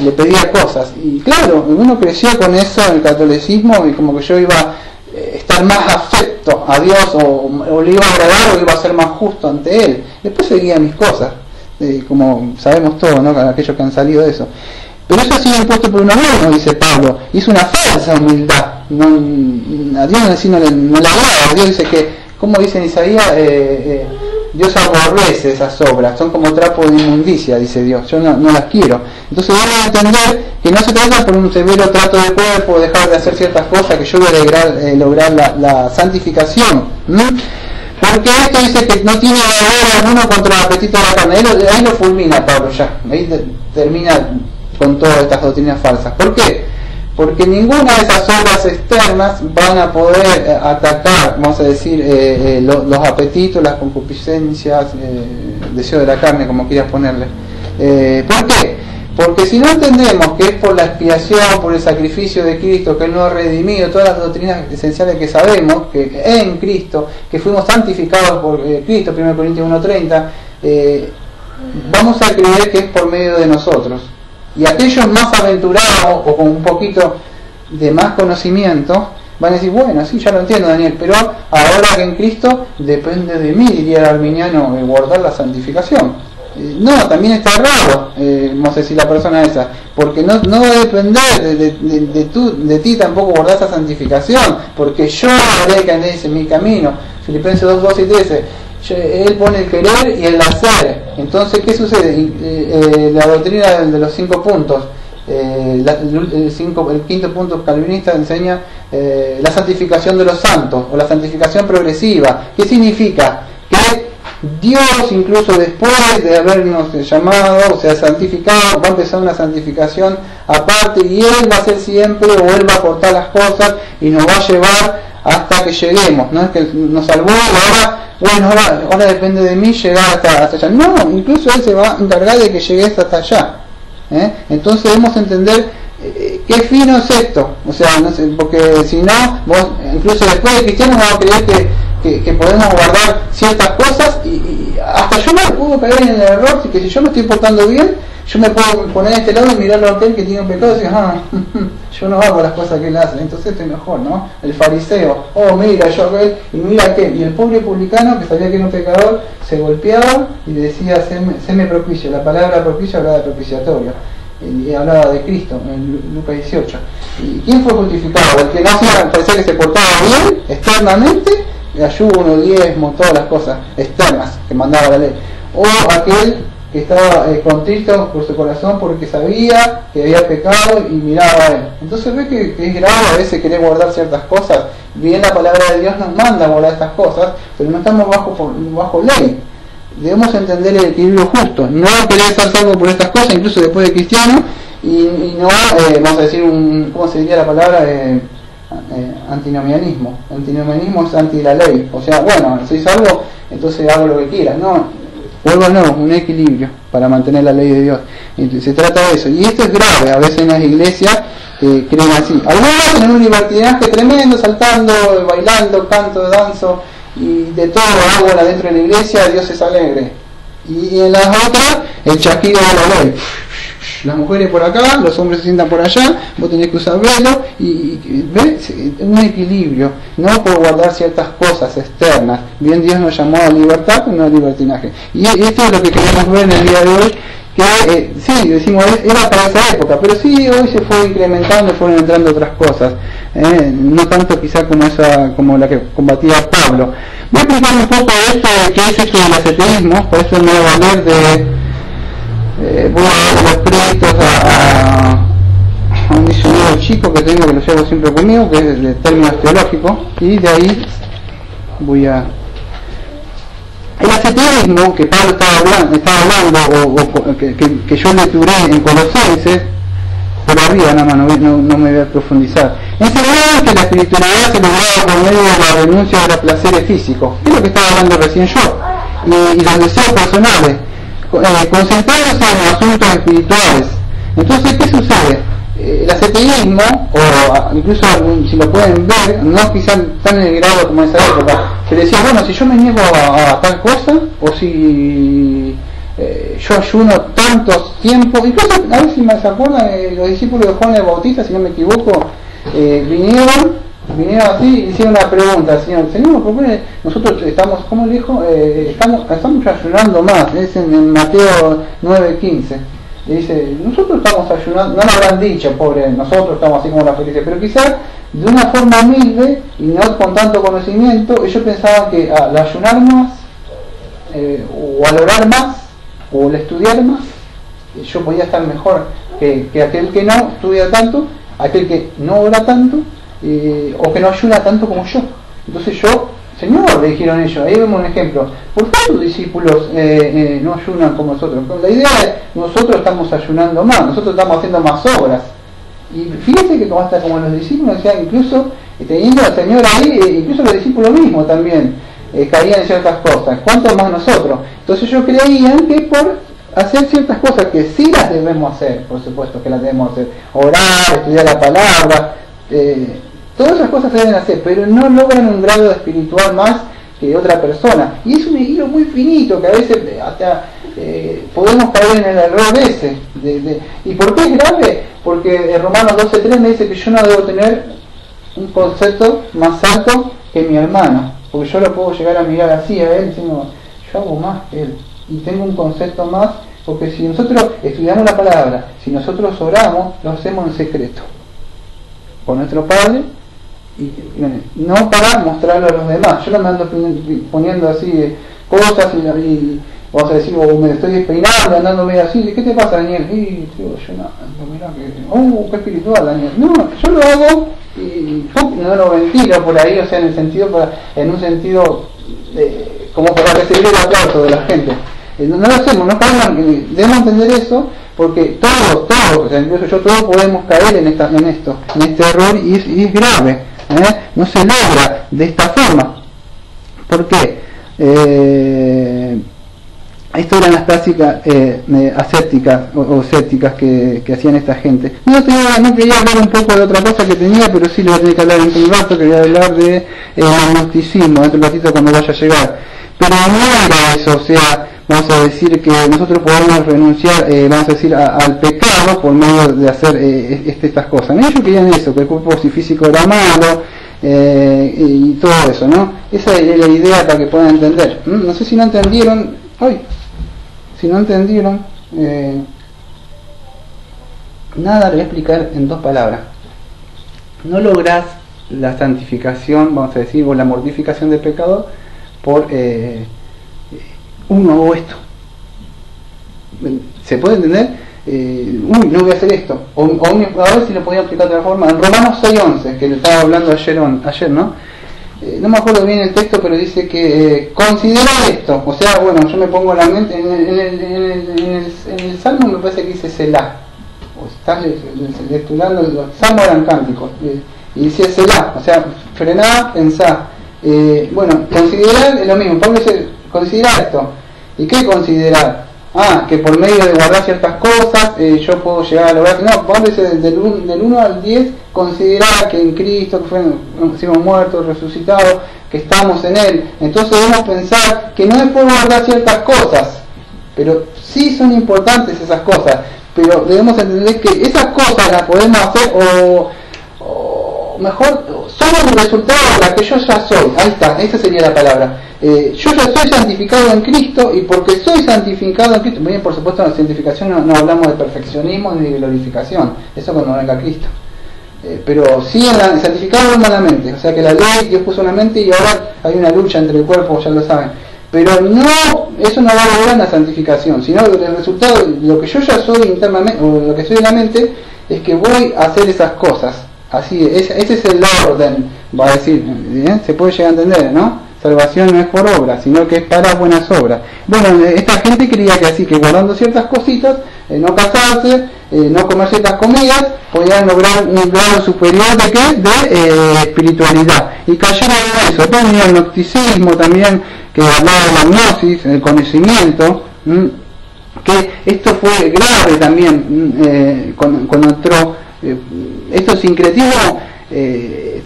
le pedía cosas, y claro, uno creció con eso en el catolicismo, y como que yo iba a estar más afecto a Dios, o le iba a agradar, o iba a ser más justo ante Él. Después seguía mis cosas, como sabemos todos, ¿no? Aquellos que han salido de eso. Pero eso ha sido impuesto por uno mismo, dice Pablo, y es una falsa humildad. A Dios no le agrada. Dios dice que, como dice en Isaías, Dios aborrece esas obras, son como trapo de inmundicia, dice Dios, yo no las quiero. Entonces vamos a entender que no se trata por un severo trato del cuerpo, dejar de hacer ciertas cosas, que yo voy a lograr la santificación, ¿no? Porque esto dice que no tiene valor alguno contra el apetito de la carne. Ahí lo fulmina Pablo ya, ahí termina con todas estas doctrinas falsas. ¿Por qué? Porque ninguna de esas obras externas van a poder atacar, vamos a decir, los apetitos, las concupiscencias, deseo de la carne, como quieras ponerle. ¿Por qué? Porque si no entendemos que es por la expiación, por el sacrificio de Cristo, que Él nos ha redimido, todas las doctrinas esenciales que sabemos, que en Cristo, que fuimos santificados por Cristo, 1 Corintios 1:30, vamos a creer que es por medio de nosotros. Y aquellos más aventurados o con un poquito de más conocimiento van a decir, bueno, sí, ya lo entiendo, Daniel, pero ahora que en Cristo depende de mí, diría el arminiano, guardar la santificación. No, también está errado, vamos a decir, la persona esa, porque no va a depender de ti tampoco guardar esa santificación, porque yo haré que andéis en mi camino. Filipenses 2:12 y 13. Él pone el querer y el hacer. Entonces, ¿qué sucede? La doctrina de los 5 puntos, el quinto punto calvinista enseña la santificación de los santos, o la santificación progresiva. ¿Qué significa? Que Dios, incluso después de habernos llamado, o sea, santificado, va a empezar una santificación aparte, y Él va a ser siempre, o Él va a aportar las cosas y nos va a llevar hasta que lleguemos. No es que nos salvó y ahora depende de mí llegar hasta allá. No, incluso Él se va a encargar de que llegues hasta allá. Entonces debemos entender qué fino es esto. O sea, no sé, porque si no, vos, incluso después de cristianos, vamos a creer que podemos guardar ciertas cosas, y hasta yo me puedo caer en el error, que si yo me estoy portando bien, yo me puedo poner a este lado y mirarlo a aquel que tiene un pecado y decir, yo no hago las cosas que él hace, entonces estoy mejor, ¿no? El fariseo, mira, yo aquel, y mira aquel, y el pobre publicano que sabía que era un pecador, se golpeaba y decía, séme propicio. La palabra propicio hablaba de propiciatorio, y hablaba de Cristo en Lucas 18. ¿Y quién fue justificado? El que no hacía, parecía que se portaba bien externamente, ayuno, diezmo, todas las cosas externas que mandaba la ley, o aquel que estaba contrito por su corazón porque sabía que había pecado y miraba a él. Entonces ve que es grave a veces querer guardar ciertas cosas. Bien, la palabra de Dios nos manda a guardar estas cosas, pero no estamos bajo ley. Debemos entender el equilibrio justo, no querer ser salvo por estas cosas, incluso después de cristiano, y no, vamos a decir, ¿cómo se diría la palabra? Antinomianismo. Antinomianismo es anti la ley, o sea, bueno, soy salvo, entonces hago lo que quiera. No, un equilibrio para mantener la ley de Dios. Entonces, se trata de eso, y esto es grave. A veces en las iglesias creen así. Algunos tienen un libertinaje tremendo, saltando, bailando, canto, danzo y de todo hago dentro de la iglesia, Dios es alegre. Y en las otras, el chasquido de la ley. Las mujeres por acá, los hombres se sientan por allá, vos tenés que usar velo, y ¿ves? Un equilibrio, no por guardar ciertas cosas externas. Bien, Dios nos llamó a libertad, pero no a libertinaje. Y esto es lo que queremos ver en el día de hoy, que sí, decimos, era para esa época, pero sí, hoy se fue incrementando, fueron entrando otras cosas, no tanto quizá como la que combatía Pablo. Voy a explicar un poco de esto, qué es esto del ascetismo, por eso me voy a valer voy a dar los créditos a un diccionario chico que tengo, que lo llevo siempre conmigo, que es de términos teológicos, y de ahí voy a... El ascetismo que Pablo estaba hablando, o que yo lecturé en Colosenses, por arriba nada más, no me voy a profundizar. Enseñaba que la espiritualidad se lograba por medio de la renuncia a los placeres físicos, que es lo que estaba hablando recién yo, y los deseos personales, concentrados en asuntos espirituales. Entonces, ¿qué sucede? El ascetismo, o incluso si lo pueden ver, no quizás tan en el grado como en esa época, que decía, bueno, si yo me niego a tal cosa, o si yo ayuno tantos tiempos, incluso a ver si me se acuerdan, los discípulos de Juan el Bautista, si no me equivoco, vinieron así y hicieron una pregunta al Señor, ¿por qué nosotros estamos, cómo le dijo? Estamos ayunando más? Es en Mateo 9:15. Y dice, nosotros estamos ayunando, no lo habrán dicho, pobre, nosotros estamos así como la felices, pero quizás de una forma humilde y no con tanto conocimiento, ellos pensaban que al ayunar más, o al orar más, o al estudiar más, yo podía estar mejor que aquel que no estudia tanto, aquel que no ora tanto, o que no ayuna tanto como yo. Entonces Señor, le dijeron ellos, ahí vemos un ejemplo, ¿por qué tus discípulos no ayunan como nosotros? La idea es, nosotros estamos ayunando más, nosotros estamos haciendo más obras. Y fíjense que como hasta como los discípulos decían, incluso teniendo al Señor ahí, incluso los discípulos mismos también caían en ciertas cosas, ¿cuánto más nosotros? Entonces ellos creían que por hacer ciertas cosas que sí las debemos hacer, por supuesto que las debemos hacer, orar, estudiar la palabra, todas esas cosas se deben hacer, pero no logran un grado espiritual más que otra persona. Y es un hilo muy finito que a veces hasta podemos caer en el error ese. ¿Y por qué es grave? Porque en Romanos 12:3 me dice que yo no debo tener un concepto más alto que mi hermano, porque yo lo puedo llegar a mirar así a él diciendo, yo hago más que él, y tengo un concepto más, porque si nosotros estudiamos la palabra, si nosotros oramos, lo hacemos en secreto con nuestro Padre, y no para mostrarlo a los demás. Yo no me ando poniendo así cosas Vamos a decir, me estoy despeinando, andando medio así, ¿qué te pasa, Daniel? Y tío, yo no, mirá que, qué espiritual, Daniel. No, yo lo hago y no lo ventilo por ahí, o sea, en un sentido como para recibir el aplauso de la gente. No lo hacemos, debemos entender eso, porque todos, o sea, incluso yo, todos podemos caer en este error y es grave, no se logra de esta forma. ¿Por qué? Esto eran las prácticas ascéticas o escépticas que hacían esta gente. No quería hablar un poco de otra cosa que tenía, pero sí le voy a tener que hablar en un rato. Quería hablar de agnosticismo, dentro de un ratito cuando vaya a llegar. Pero no era eso, o sea, vamos a decir que nosotros podemos renunciar, vamos a decir, al pecado por medio de hacer estas cosas. ¿No? Ellos querían eso, que el cuerpo físico era malo, y todo eso, ¿no? Esa es la idea para que puedan entender. No sé si no entendieron, nada, le voy a explicar en 2 palabras. No lográs la santificación, vamos a decir, o la mortificación del pecado por uno o esto. ¿Se puede entender? No voy a hacer esto. A ver si lo podía explicar de otra forma. En Romanos 6:11, que le estaba hablando ayer, ¿no? No me acuerdo bien el texto, pero dice que considera esto. O sea, bueno, yo me pongo la mente en el Salmo, me parece que dice Selah. O estás lecturando, los Salmos eran cánticos. Y dice Selah, o sea, frená, pensá. Bueno, considerar es lo mismo. Pablo dice, considerar esto. ¿Y qué considerar? Que por medio de guardar ciertas cosas yo puedo llegar a lograr. No, Pablo dice del 1 al 10, considerar que en Cristo, que fuimos muertos, resucitados, que estamos en Él. Entonces debemos pensar que no es por guardar ciertas cosas, pero sí son importantes esas cosas. Pero debemos entender que esas cosas las podemos hacer o mejor, son el resultado de la que yo ya soy. Ahí está, esa sería la palabra. Yo ya soy santificado en Cristo, y porque soy santificado en Cristo, bien, por supuesto, en la santificación no hablamos de perfeccionismo ni de glorificación, eso cuando venga Cristo. Pero sí santificado humanamente, o sea que la ley Dios puso una mente y ahora hay una lucha entre el cuerpo, ya lo saben. Pero eso no va a lograr la santificación, sino el resultado, lo que yo ya soy internamente, o lo que soy en la mente, es que voy a hacer esas cosas. Así, ese es el orden, va a decir, ¿bien? Se puede llegar a entender, ¿no? Salvación no es por obra, sino que es para buenas obras. Bueno, esta gente creía que así, que guardando ciertas cositas, no casarse, no comer ciertas comidas, podían lograr un grado superior de ¿qué? De espiritualidad. Y cayeron en eso. También el gnosticismo, también, que hablaba de la gnosis, el conocimiento, que esto fue grave también cuando entró. Esto sincretismo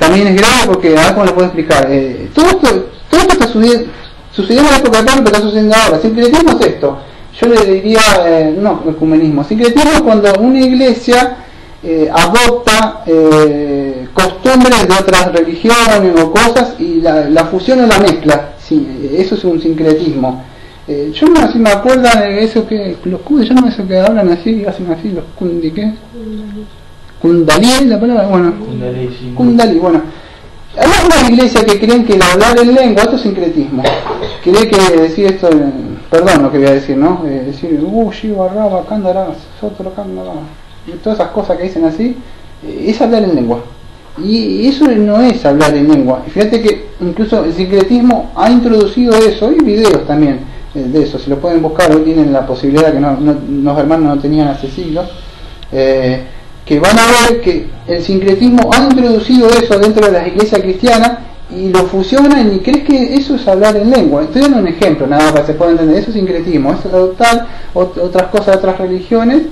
también es grave porque, a ver cómo lo puedo explicar. Todo esto está sucediendo en la época de Pablo, pero está sucediendo ahora. Sincretismo es esto. Yo le diría, no, ecumenismo. Sincretismo es cuando una iglesia adopta costumbres de otras religiones o cosas y la fusiona o la mezcla. Sí, eso es un sincretismo. Yo no sé si me acuerdan de eso que los cudes, yo no sé que hablan así, hacen así, los kundi, ¿qué? Kundalí es la palabra, bueno. Kundalí, bueno. Hay algunas iglesias que creen que el hablar en lengua, esto es sincretismo. Creen que decir esto, perdón lo que voy a decir, ¿no? Decir, Shiva, Raba, Kandara, Sotro, Kandara, todas esas cosas que dicen así, es hablar en lengua. Y eso no es hablar en lengua. Fíjate que incluso el sincretismo ha introducido eso, hay videos también de eso, si lo pueden buscar, hoy tienen la posibilidad que los hermanos no tenían hace siglos. Que van a ver que el sincretismo ha introducido eso dentro de las iglesias cristianas y lo fusionan y crees que eso es hablar en lengua. Estoy dando un ejemplo, nada para que se pueda entender. Eso es sincretismo, eso es adoptar otras cosas de otras religiones,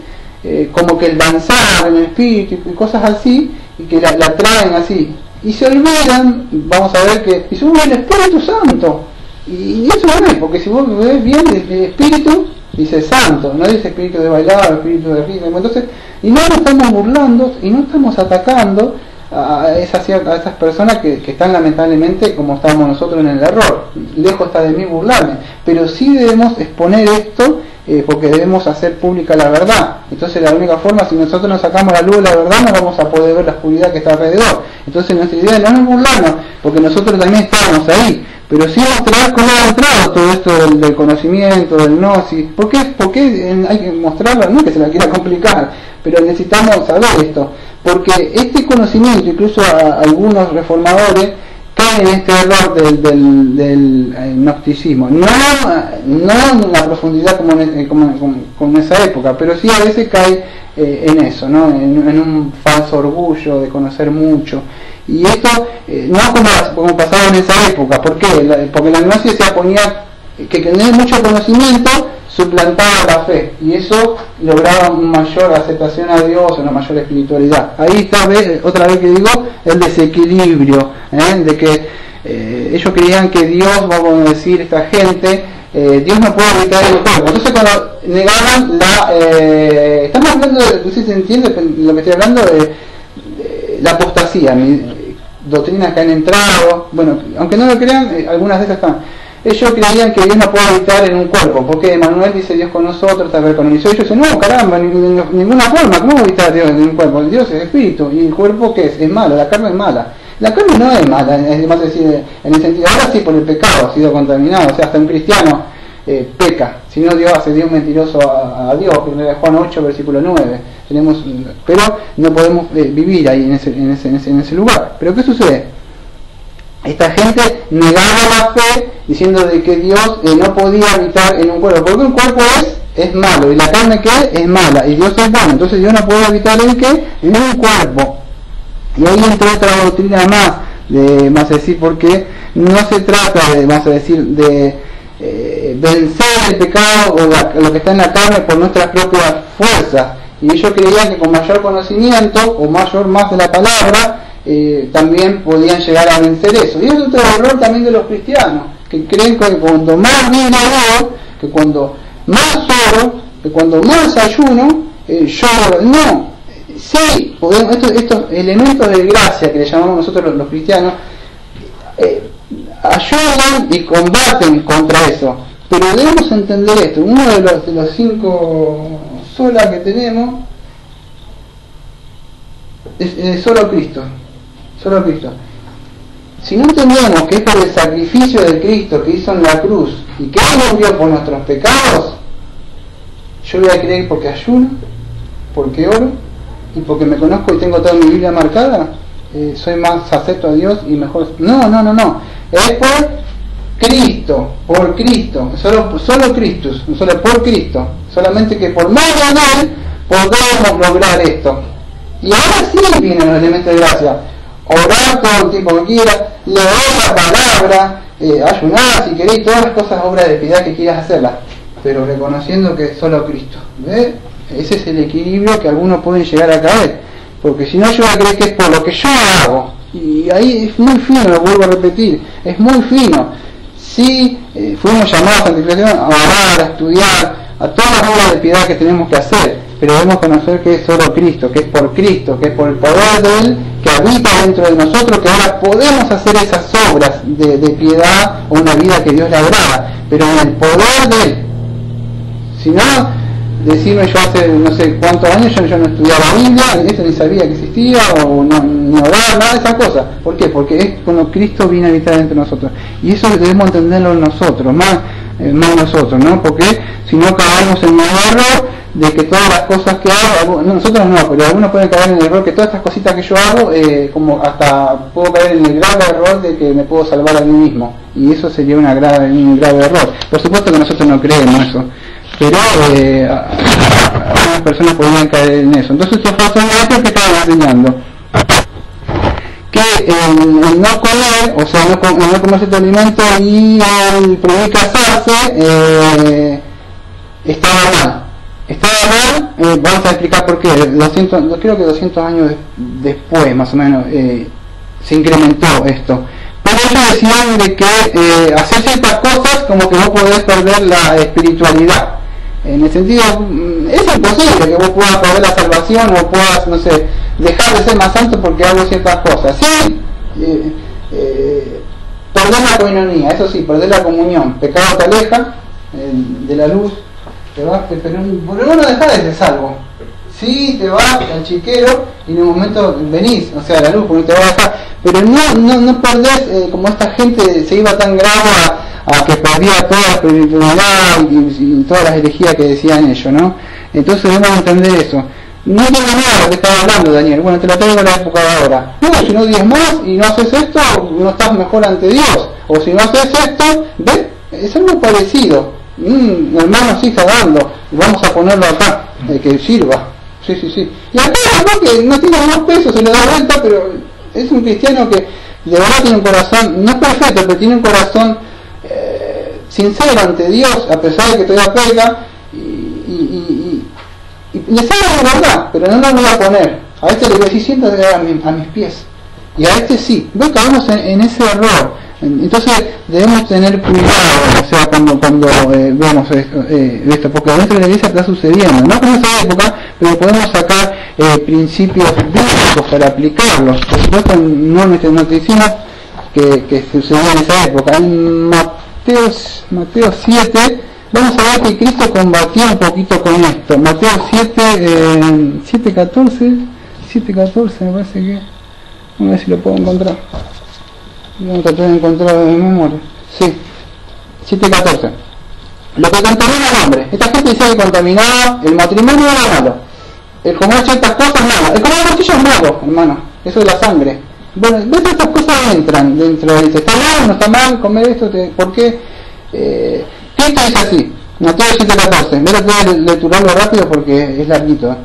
como que el danzar en el espíritu y cosas así, y que la traen así. Y se olvidan, vamos a ver que dice, el Espíritu Santo. Y eso no es, porque si vos ves bien el espíritu, dice santo, no dice espíritu de bailar, espíritu de ritmo. Entonces, y no nos estamos burlando y no estamos atacando a esas personas que están lamentablemente como estamos nosotros en el error. Lejos está de mí burlarme, pero sí debemos exponer esto porque debemos hacer pública la verdad. Entonces la única forma, si nosotros nos sacamos la luz de la verdad, no vamos a poder ver la oscuridad que está alrededor. Entonces nuestra idea no es burlarnos, porque nosotros también estábamos ahí, pero sí mostrar cómo ha entrado todo esto del conocimiento, del gnosis. ¿Por qué hay que mostrarlo? No es que se la quiera complicar, pero necesitamos saber esto, porque este conocimiento, incluso a algunos reformadores caen en este error del gnosticismo, no en la profundidad como en esa época, pero sí a veces cae en eso, ¿no? en un falso orgullo de conocer mucho. Y esto no como pasaba en esa época. ¿Por qué? Porque la gnosis se ponía que tener mucho conocimiento suplantaba la fe, y eso lograba una mayor aceptación a Dios, una mayor espiritualidad. Ahí está otra vez que digo el desequilibrio, de que ellos creían que Dios, vamos a decir, esta gente, Dios no puede habitar en el cuerpo. Entonces cuando negaban estamos hablando de, si se entiende lo que estoy hablando, de la apostasía, doctrinas que han entrado, bueno, aunque no lo crean, algunas de esas están. Ellos creían que Dios no puede habitar en un cuerpo, porque Manuel dice Dios con nosotros, tal vez con el ellos dicen, no, caramba, de ninguna forma, ¿cómo habitar Dios en un cuerpo? Dios es espíritu, y el cuerpo ¿qué es? Es malo, la carne es mala. La carne no es mala, es más decir, en el sentido, ahora sí por el pecado ha sido contaminado, o sea, hasta un cristiano peca, si no Dios hace Dios mentiroso a Dios, 1 Juan 8, versículo 9, pero no podemos vivir ahí en ese lugar. Pero ¿qué sucede? Esta gente negaba la fe diciendo de que Dios no podía habitar en un cuerpo, porque un cuerpo es malo, y la carne que es mala, y Dios es bueno, entonces Dios no puede habitar en un cuerpo. Y ahí entra otra doctrina más a decir, porque no se trata de, más a decir, de vencer el pecado o lo que está en la carne por nuestras propias fuerzas, y ellos creían que con mayor conocimiento o más de la palabra también podían llegar a vencer eso. Y es otro error también de los cristianos, que creen que cuando más Biblia leo, que cuando más oro, que cuando más ayuno, yo no. Sí, podemos, estos elementos de gracia que le llamamos nosotros los cristianos, ayudan y combaten contra eso, pero debemos entender esto. Uno de los 5 solas que tenemos es solo Cristo. Si no entendemos que es por el sacrificio de Cristo que hizo en la cruz y que Él murió por nuestros pecados, yo voy a creer porque ayuno, porque oro y porque me conozco y tengo toda mi Biblia marcada, soy más acepto a Dios y mejor. No, es por Cristo, solo Cristo, solo por Cristo, solamente que por medio de Él podemos lograr esto. Y ahora sí vienen los elementos de gracia: orar todo el tiempo que quieras, leer la palabra, ayunar si queréis, todas las cosas, obras de piedad que quieras hacerlas, pero reconociendo que es solo Cristo. ¿Ves? Ese es el equilibrio que algunos pueden llegar a caer, porque si no yo voy a creer que es por lo que yo hago, y ahí es muy fino, lo vuelvo a repetir, es muy fino. Sí, fuimos llamados a santificación, a orar, a estudiar, a todas las obras de piedad que tenemos que hacer, pero debemos conocer que es solo Cristo, que es por Cristo, que es por el poder de Él que habita dentro de nosotros, que ahora podemos hacer esas obras de piedad o una vida que Dios le agrada, pero en el poder de Él. Si no, decirme yo hace no sé cuántos años yo no estudiaba la Biblia, esto ni sabía que existía, o no oraba, nada de esas cosas. ¿Por qué? Porque es cuando Cristo viene a habitar entre nosotros, y eso debemos entenderlo nosotros, más nosotros, ¿no? Porque si no caemos en el error de que todas las cosas que hago, nosotros no, pero algunos pueden caer en el error que todas estas cositas que yo hago, como hasta puedo caer en el grave error de que me puedo salvar a mí mismo, y eso sería un grave error. Por supuesto que nosotros no creemos eso, pero algunas personas podrían caer en eso. Entonces estos falsos maestros que estaban enseñando que el no comer, o sea, no comer cierto alimento y el prohibir casarse estaba mal. Vamos a explicar por qué. Creo que 200 años después, más o menos, se incrementó esto. Pero ellos decían de que hacer ciertas cosas como que vos podés perder la espiritualidad. En el sentido, es imposible que vos puedas perder la salvación o puedas, no sé, dejar de ser más santo porque hago ciertas cosas. Sí, perder la coinonía, eso sí, perder la comunión. Pecado te aleja de la luz, te vas, pero vos no dejás de ser salvo. Sí, te vas al chiquero y en un momento venís, o sea, la luz, porque no te va a dejar. pero no perdés, como esta gente se iba tan grave a que perdía toda la espiritualidad y todas las herejías que decían ellos, ¿no? Entonces debemos entender eso. No tengo nada de lo que estaba hablando Daniel, bueno, te lo traigo a la época de ahora. No, si no diezmas y no haces esto, no estás mejor ante Dios. O si no haces esto, ¿ves? Es algo parecido. Hermano sí está dando, vamos a ponerlo acá, que sirva. Sí. Y acá que no tiene más peso, se le da vuelta, pero es un cristiano que de verdad tiene un corazón, no es perfecto, pero tiene un corazón sincero ante Dios, a pesar de que todavía pega, y le sabe la verdad, pero no lo voy a poner. A este le voy a decir, siéntate a mis pies. Y a este sí. Ves, caemos en ese error. Entonces debemos tener cuidado, o sea, cuando vemos esto, porque dentro de la iglesia está sucediendo, no en esa época, pero podemos sacar principios bíblicos para aplicarlos. Por supuesto, no te decimos que sucedía en esa época. En Mateo 7, vamos a ver que Cristo combatió un poquito con esto. Mateo 7:14 me parece que, a ver si lo puedo encontrar. Vamos a tratar de encontrar de memoria. Sí, 7:14. Lo que contamina al hombre. Esta gente dice que contaminaba el matrimonio era malo. El comer ciertas cosas malo. El comer costillas es malo, hermano. Eso es la sangre. Bueno, ves, estas cosas entran dentro de. ¿Está mal o no está mal comer esto? ¿Por qué? Cristo dice así. Mateo 7:14. Voy a tratar de lecturarlo rápido porque es larguito.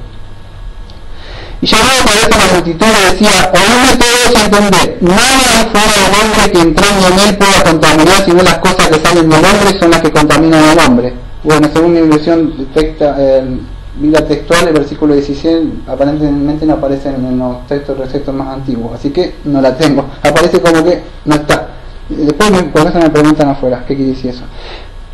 Y llamaba a través de la multitud y decía, oídme todos y entended, nada fuera del hombre que entrando en él pueda contaminar, sino las cosas que salen del hombre son las que contaminan al hombre. Bueno, según mi versión Biblia textual, el versículo 16 aparentemente no aparece en los textos receptos más antiguos, así que no la tengo, aparece como que no está. Después por eso me preguntan afuera, ¿qué quiere decir eso?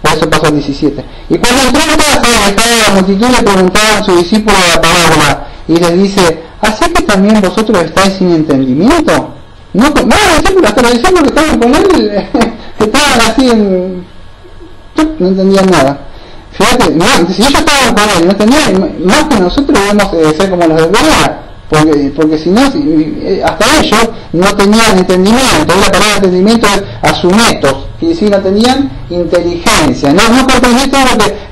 Por eso pasa al 17. Y cuando entró en casa, estaba la multitud, le preguntaban a sus discípulos la palabra, y les dice, ¿así que también vosotros estáis sin entendimiento? No, hasta lo diciendo que estaban con él, que estaban así no entendían nada. Fíjate, si ellos estaban con él, no entendían, más que nosotros debemos ser como los de verdad, porque si no, hasta ellos no tenían entendimiento. La palabra entendimiento es asumetos, y si no tenían inteligencia, no comprendí todo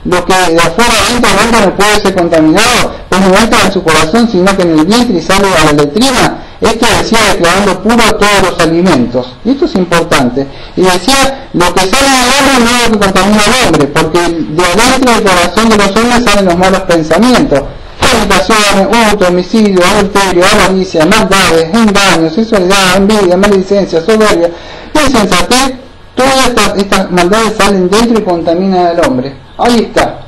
lo que de afuera adentro no puede ser contaminado, pues no entra en su corazón, sino que en el vientre y sale a la letrina. Esto decía declarando puro todos los alimentos, y esto es importante, y decía lo que sale del hombre no es lo que contamina al hombre, porque de adentro del corazón de los hombres salen los malos pensamientos, fornicaciones, hurto, homicidio, adulterio, avaricia, maldades, engaños, sensualidad, envidia, maledicencia, soberbia, insensatez. Todas estas maldades salen dentro y contaminan al hombre. Ahí está.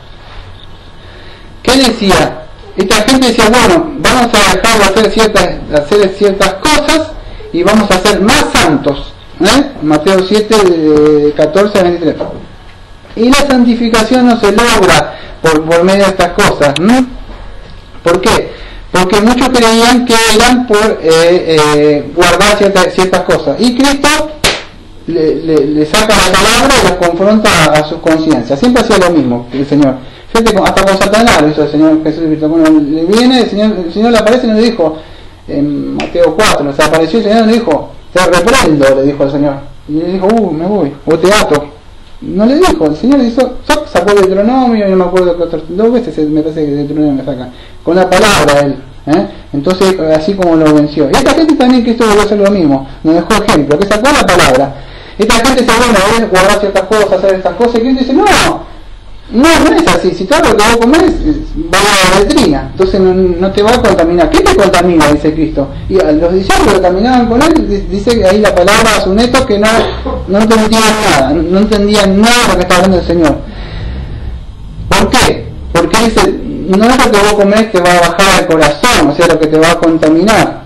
¿Qué decía? Esta gente decía, bueno, vamos a dejar de hacer ciertas cosas y vamos a ser más santos. Mateo 7, 14 a 23. Y la santificación no se logra por medio de estas cosas. ¿Por qué? Porque muchos creían que eran por guardar ciertas cosas. Y Cristo le saca la palabra y los confronta a sus conciencias. Siempre hacía lo mismo el Señor. Fíjate, hasta con Satanás lo hizo el Señor Jesucristo. Cuando le viene, el Señor le aparece y le dijo, en Mateo 4, se apareció el Señor y le dijo, te reprendo, le dijo el Señor. Y le dijo, me voy, o te ato. No le dijo, el Señor le hizo, sacó el Deuteronomio, no me acuerdo que dos veces me parece que el Deuteronomio me saca, con la palabra él. Entonces, así como lo venció. Y esta gente también, Cristo volvió a hacer lo mismo, nos dejó ejemplo, que sacó la palabra. Esta gente dice, bueno, voy a guardar ciertas cosas, hacer estas cosas, y Cristo dice, no es así, si todo lo que vos comés va a la letrina, entonces no te va a contaminar. ¿Qué te contamina? Dice Cristo. Y a los discípulos que caminaban con él, dice que ahí la palabra a su neto que no entendían nada de lo que está hablando el Señor. ¿Por qué? Porque dice, no es lo que vos comés que va a bajar al corazón, o sea, lo que te va a contaminar,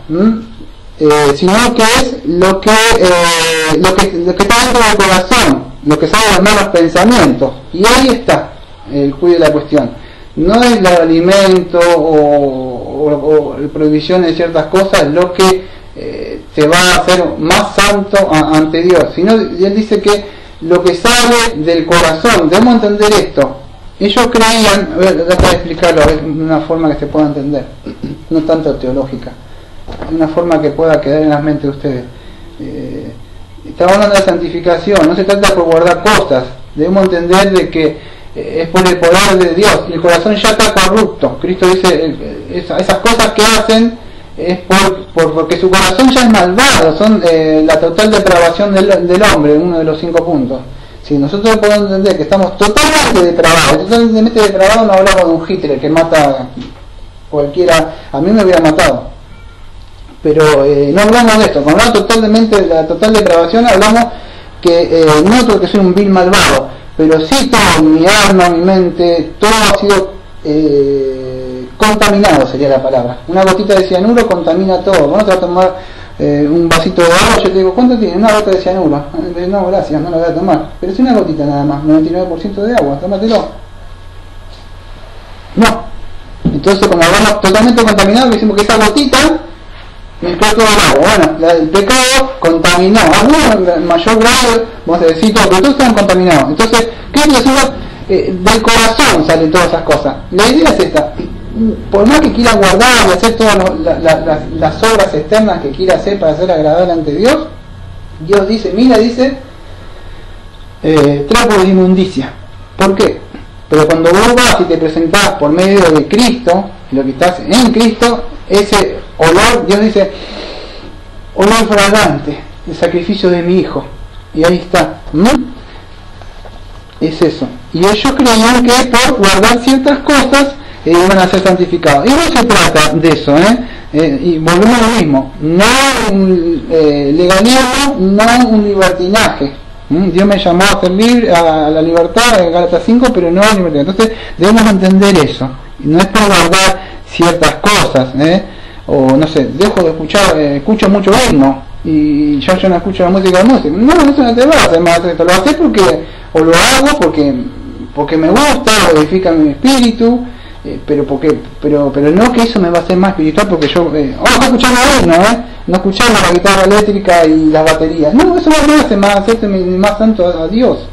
sino que es lo que está dentro del corazón, lo que sale de los malos pensamientos. Y ahí está el cuidado de la cuestión. No es el alimento o prohibición de ciertas cosas lo que te va a hacer más santo ante Dios, sino él dice que lo que sale del corazón. Debemos entender esto. Ellos creían, a ver, déjame explicarlo de una forma que se pueda entender, no tanto teológica, de una forma que pueda quedar en las mentes de ustedes. Estamos hablando de santificación, no se trata por guardar cosas, debemos entender de que es por el poder de Dios, el corazón ya está corrupto. Cristo dice, esas cosas que hacen es porque su corazón ya es malvado, son la total depravación del hombre, uno de los 5 puntos. Si nosotros podemos entender que estamos totalmente depravados, no hablamos de un Hitler que mata cualquiera, a mí me hubiera matado. Pero no hablamos de esto, cuando hablamos totalmente de la total depravación, hablamos que no porque soy un vil malvado, pero sí todo, mi alma, mi mente, todo ha sido contaminado, sería la palabra. Una gotita de cianuro contamina todo. Vamos a tomar un vasito de agua, yo te digo, ¿cuánto tiene? Una gota de cianuro. No, gracias, no la voy a tomar. Pero es una gotita nada más, 99% de agua, tómatelo. No. Entonces, como hablamos totalmente contaminado, decimos que esa gotita mezcló todo el agua. Bueno, el pecado contaminó. Algunos en mayor grado, vamos a decir, todo, pero todos están contaminados. Entonces, ¿qué es decir? Del corazón salen todas esas cosas. La idea es esta. Por más que quiera guardar y hacer todas las obras externas que quiera hacer para ser agradable ante Dios, Dios dice, mira, dice, trapo de inmundicia. ¿Por qué? Pero cuando vos vas y te presentás por medio de Cristo, lo que estás en Cristo, ese olor, Dios dice, olor fragante, el sacrificio de mi Hijo. Y ahí está. Es eso. Y ellos creían que por guardar ciertas cosas iban a ser santificados. Y no se trata de eso, y volvemos a lo mismo. No un legalismo, no un libertinaje. Dios me llamó a ser libre, a la libertad, en Gálatas 5, pero no a la libertad. Entonces debemos entender eso. No es por guardar ciertas cosas, o no sé, dejo de escuchar, escucho mucho himno y yo no escucho la música. No, eso no te va a hacer más, te lo haces porque, o lo hago porque me gusta, o edifica mi espíritu, pero no que eso me va a hacer más espiritual porque yo no escuchando himno, no escuchando la guitarra eléctrica y las baterías. No, eso no me hace más hacerte más santo a Dios.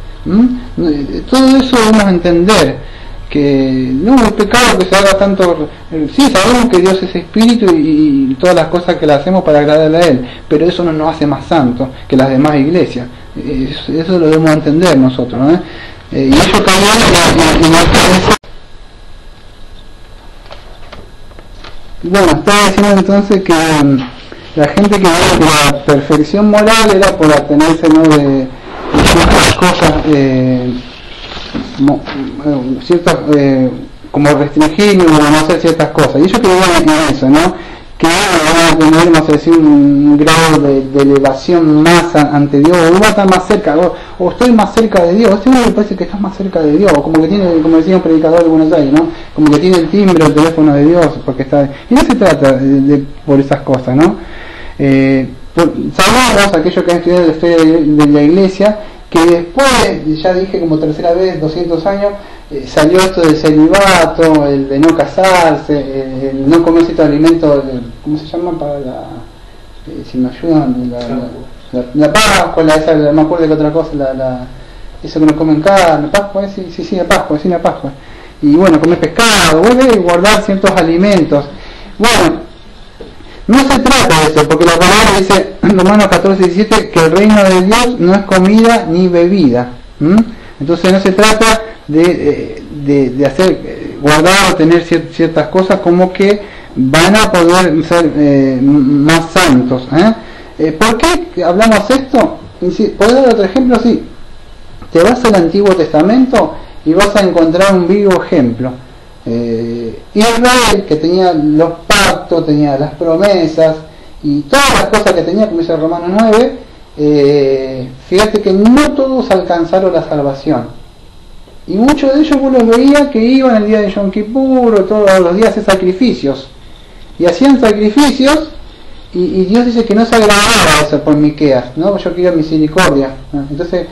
Todo eso debemos entender. Que no es pecado que se haga tanto. Sí, sabemos que Dios es espíritu y todas las cosas que le hacemos para agradarle a Él, pero eso no nos hace más santos que las demás iglesias. Eso lo debemos entender nosotros, y ellos cambian Bueno, estaba diciendo entonces que la gente que dice que la perfección moral era por abstenerse, de ciertas cosas, ciertas, como restringir o no hacer ciertas cosas. Y yo creo en eso, que van a tener, vamos a decir, un grado de elevación más ante Dios, o va a estar más cerca, o estoy más cerca de Dios. Este me parece que estás más cerca de Dios, como que tiene, como decía un predicador de Buenos Aires, como que tiene el timbre del teléfono de Dios, porque está. Y no se trata por esas cosas, sabemos, aquellos que han estudiado la historia de la iglesia, que después, ya dije como tercera vez, 200 años, salió esto del celibato, el de no casarse, el no comer ciertos alimentos, ¿cómo se llama? Para si me ayudan, la Pascua, esa, no me acuerdo de otra cosa, eso que no comen carne, Pascua, sí, la Pascua. Y bueno, comer pescado, guardar ciertos alimentos. Bueno, no se trata de eso, porque la palabra dice en Romanos 14:17 que el reino de Dios no es comida ni bebida. Entonces no se trata de hacer, guardar o tener ciertas cosas como que van a poder ser más santos. ¿Por qué hablamos esto? ¿Puedo dar otro ejemplo? Sí. Te vas al Antiguo Testamento y vas a encontrar un vivo ejemplo. Israel, que tenía los pactos, tenía las promesas y todas las cosas que tenía, como dice Romanos 9, fíjate que no todos alcanzaron la salvación, y muchos de ellos vos los veías que iban el día de Yom Kippur o todos los días a hacer sacrificios, y hacían sacrificios, y Dios dice que no se agradaba eso por Miqueas, yo quiero misericordia, entonces,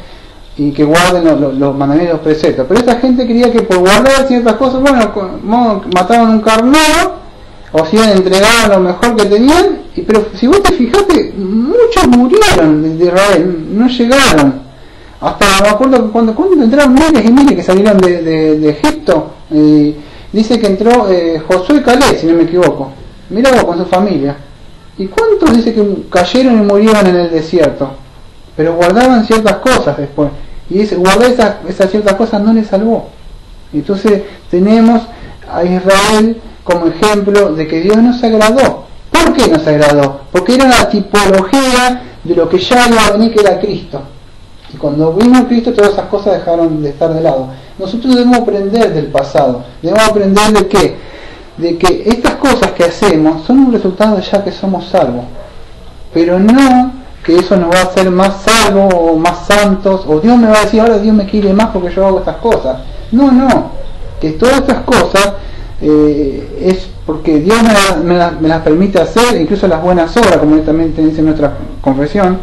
y que guarden los mandamientos y los preceptos. Pero esta gente quería que por guardar ciertas cosas, mataron un carnero, o si entregaban lo mejor que tenían, pero si vos te fijaste, muchos murieron de Israel, no llegaron. Hasta me acuerdo que cuando entraron miles y miles que salieron de Egipto, dice que entró Josué y Caleb, si no me equivoco. Mirá vos, con su familia. ¿Y cuántos dice que cayeron y murieron en el desierto? Pero guardaban ciertas cosas después. Y dice, guardar esas ciertas cosas no les salvó. Entonces tenemos a Israel como ejemplo de que Dios no se agradó. ¿Por qué no se agradó? Porque era la tipología de lo que ya iba a venir, que era Cristo. Y cuando vino a Cristo, todas esas cosas dejaron de estar de lado. Nosotros debemos aprender del pasado. Debemos aprender de qué. De que estas cosas que hacemos son un resultado de ya que somos salvos. Pero no que eso nos va a hacer más salvos o más santos, o Dios me va a decir, ahora Dios me quiere más porque yo hago estas cosas. No. Que todas estas cosas es porque Dios me las permite hacer, incluso las buenas obras, como también te dice en nuestra confesión,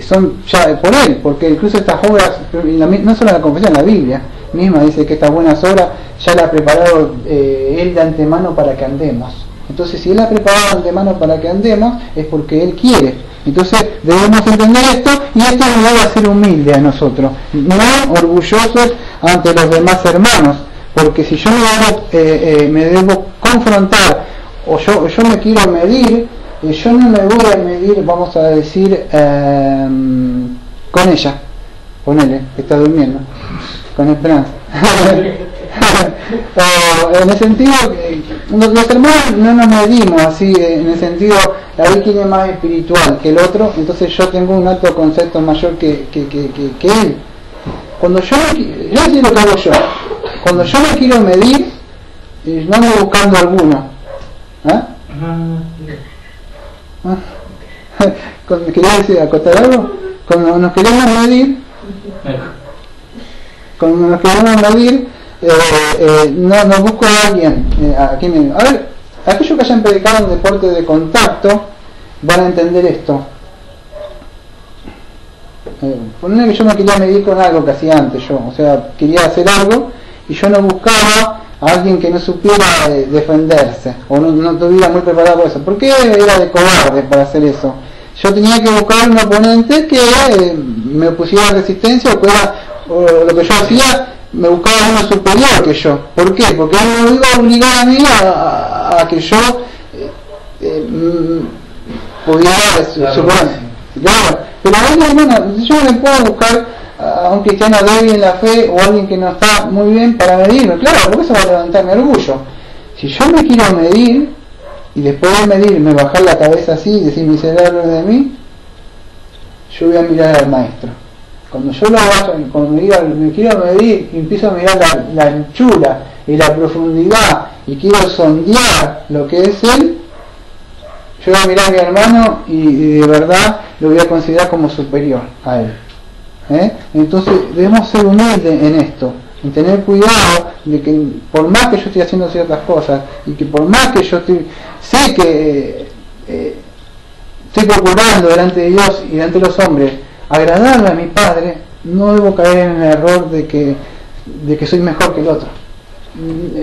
son ya por Él, porque incluso estas obras, no solo la confesión, la Biblia misma dice que estas buenas obras ya las ha preparado Él de antemano para que andemos. Entonces, si Él ha preparado de antemano para que andemos, es porque Él quiere. Entonces, debemos entender esto, y esto nos debe hacer humildes a nosotros, no orgullosos ante los demás hermanos, porque si yo me debo confrontar, o yo me quiero medir, yo no me voy a medir, vamos a decir, con ella, ponele, que está durmiendo, con Esperanza. En el sentido que los hermanos no nos medimos así, en el sentido, ahí quién es más espiritual que el otro, entonces yo tengo un alto concepto mayor que él. Cuando yo sé lo que hago yo, cuando yo me quiero medir, no ando buscando alguno. ¿Querías decir, acotar algo? Cuando nos queremos medir, no busco a alguien. A ver, aquellos que hayan predicado en deporte de contacto van a entender esto. Ponle que yo me quería medir con algo que hacía antes yo, o sea, quería hacer algo y yo no buscaba a alguien que no supiera defenderse o no estuviera muy preparado para eso. ¿Por qué era de cobarde para hacer eso? Yo tenía que buscar un oponente que me pusiera resistencia o lo que yo hacía, me buscaba uno superior que yo. ¿Por qué? Porque él me iba a obligar a mí a que yo pudiera superar. Claro, pero yo no le puedo buscar a un cristiano débil en la fe o a alguien que no está muy bien para medirme. Claro, porque eso va a levantar mi orgullo. Si yo me quiero medir y después de medirme bajar la cabeza así y decir miserable de mí, yo voy a mirar al maestro. Cuando yo lo bajo, cuando me quiero medir y empiezo a mirar la anchura y la profundidad y quiero sondear lo que es él, yo voy a mirar a mi hermano y de verdad lo voy a considerar como superior a él. Entonces debemos ser humildes en esto, en tener cuidado de que por más que yo estoy haciendo ciertas cosas y que por más que yo sé que estoy procurando delante de Dios y delante de los hombres agradarle a mi Padre, no debo caer en el error de que soy mejor que el otro.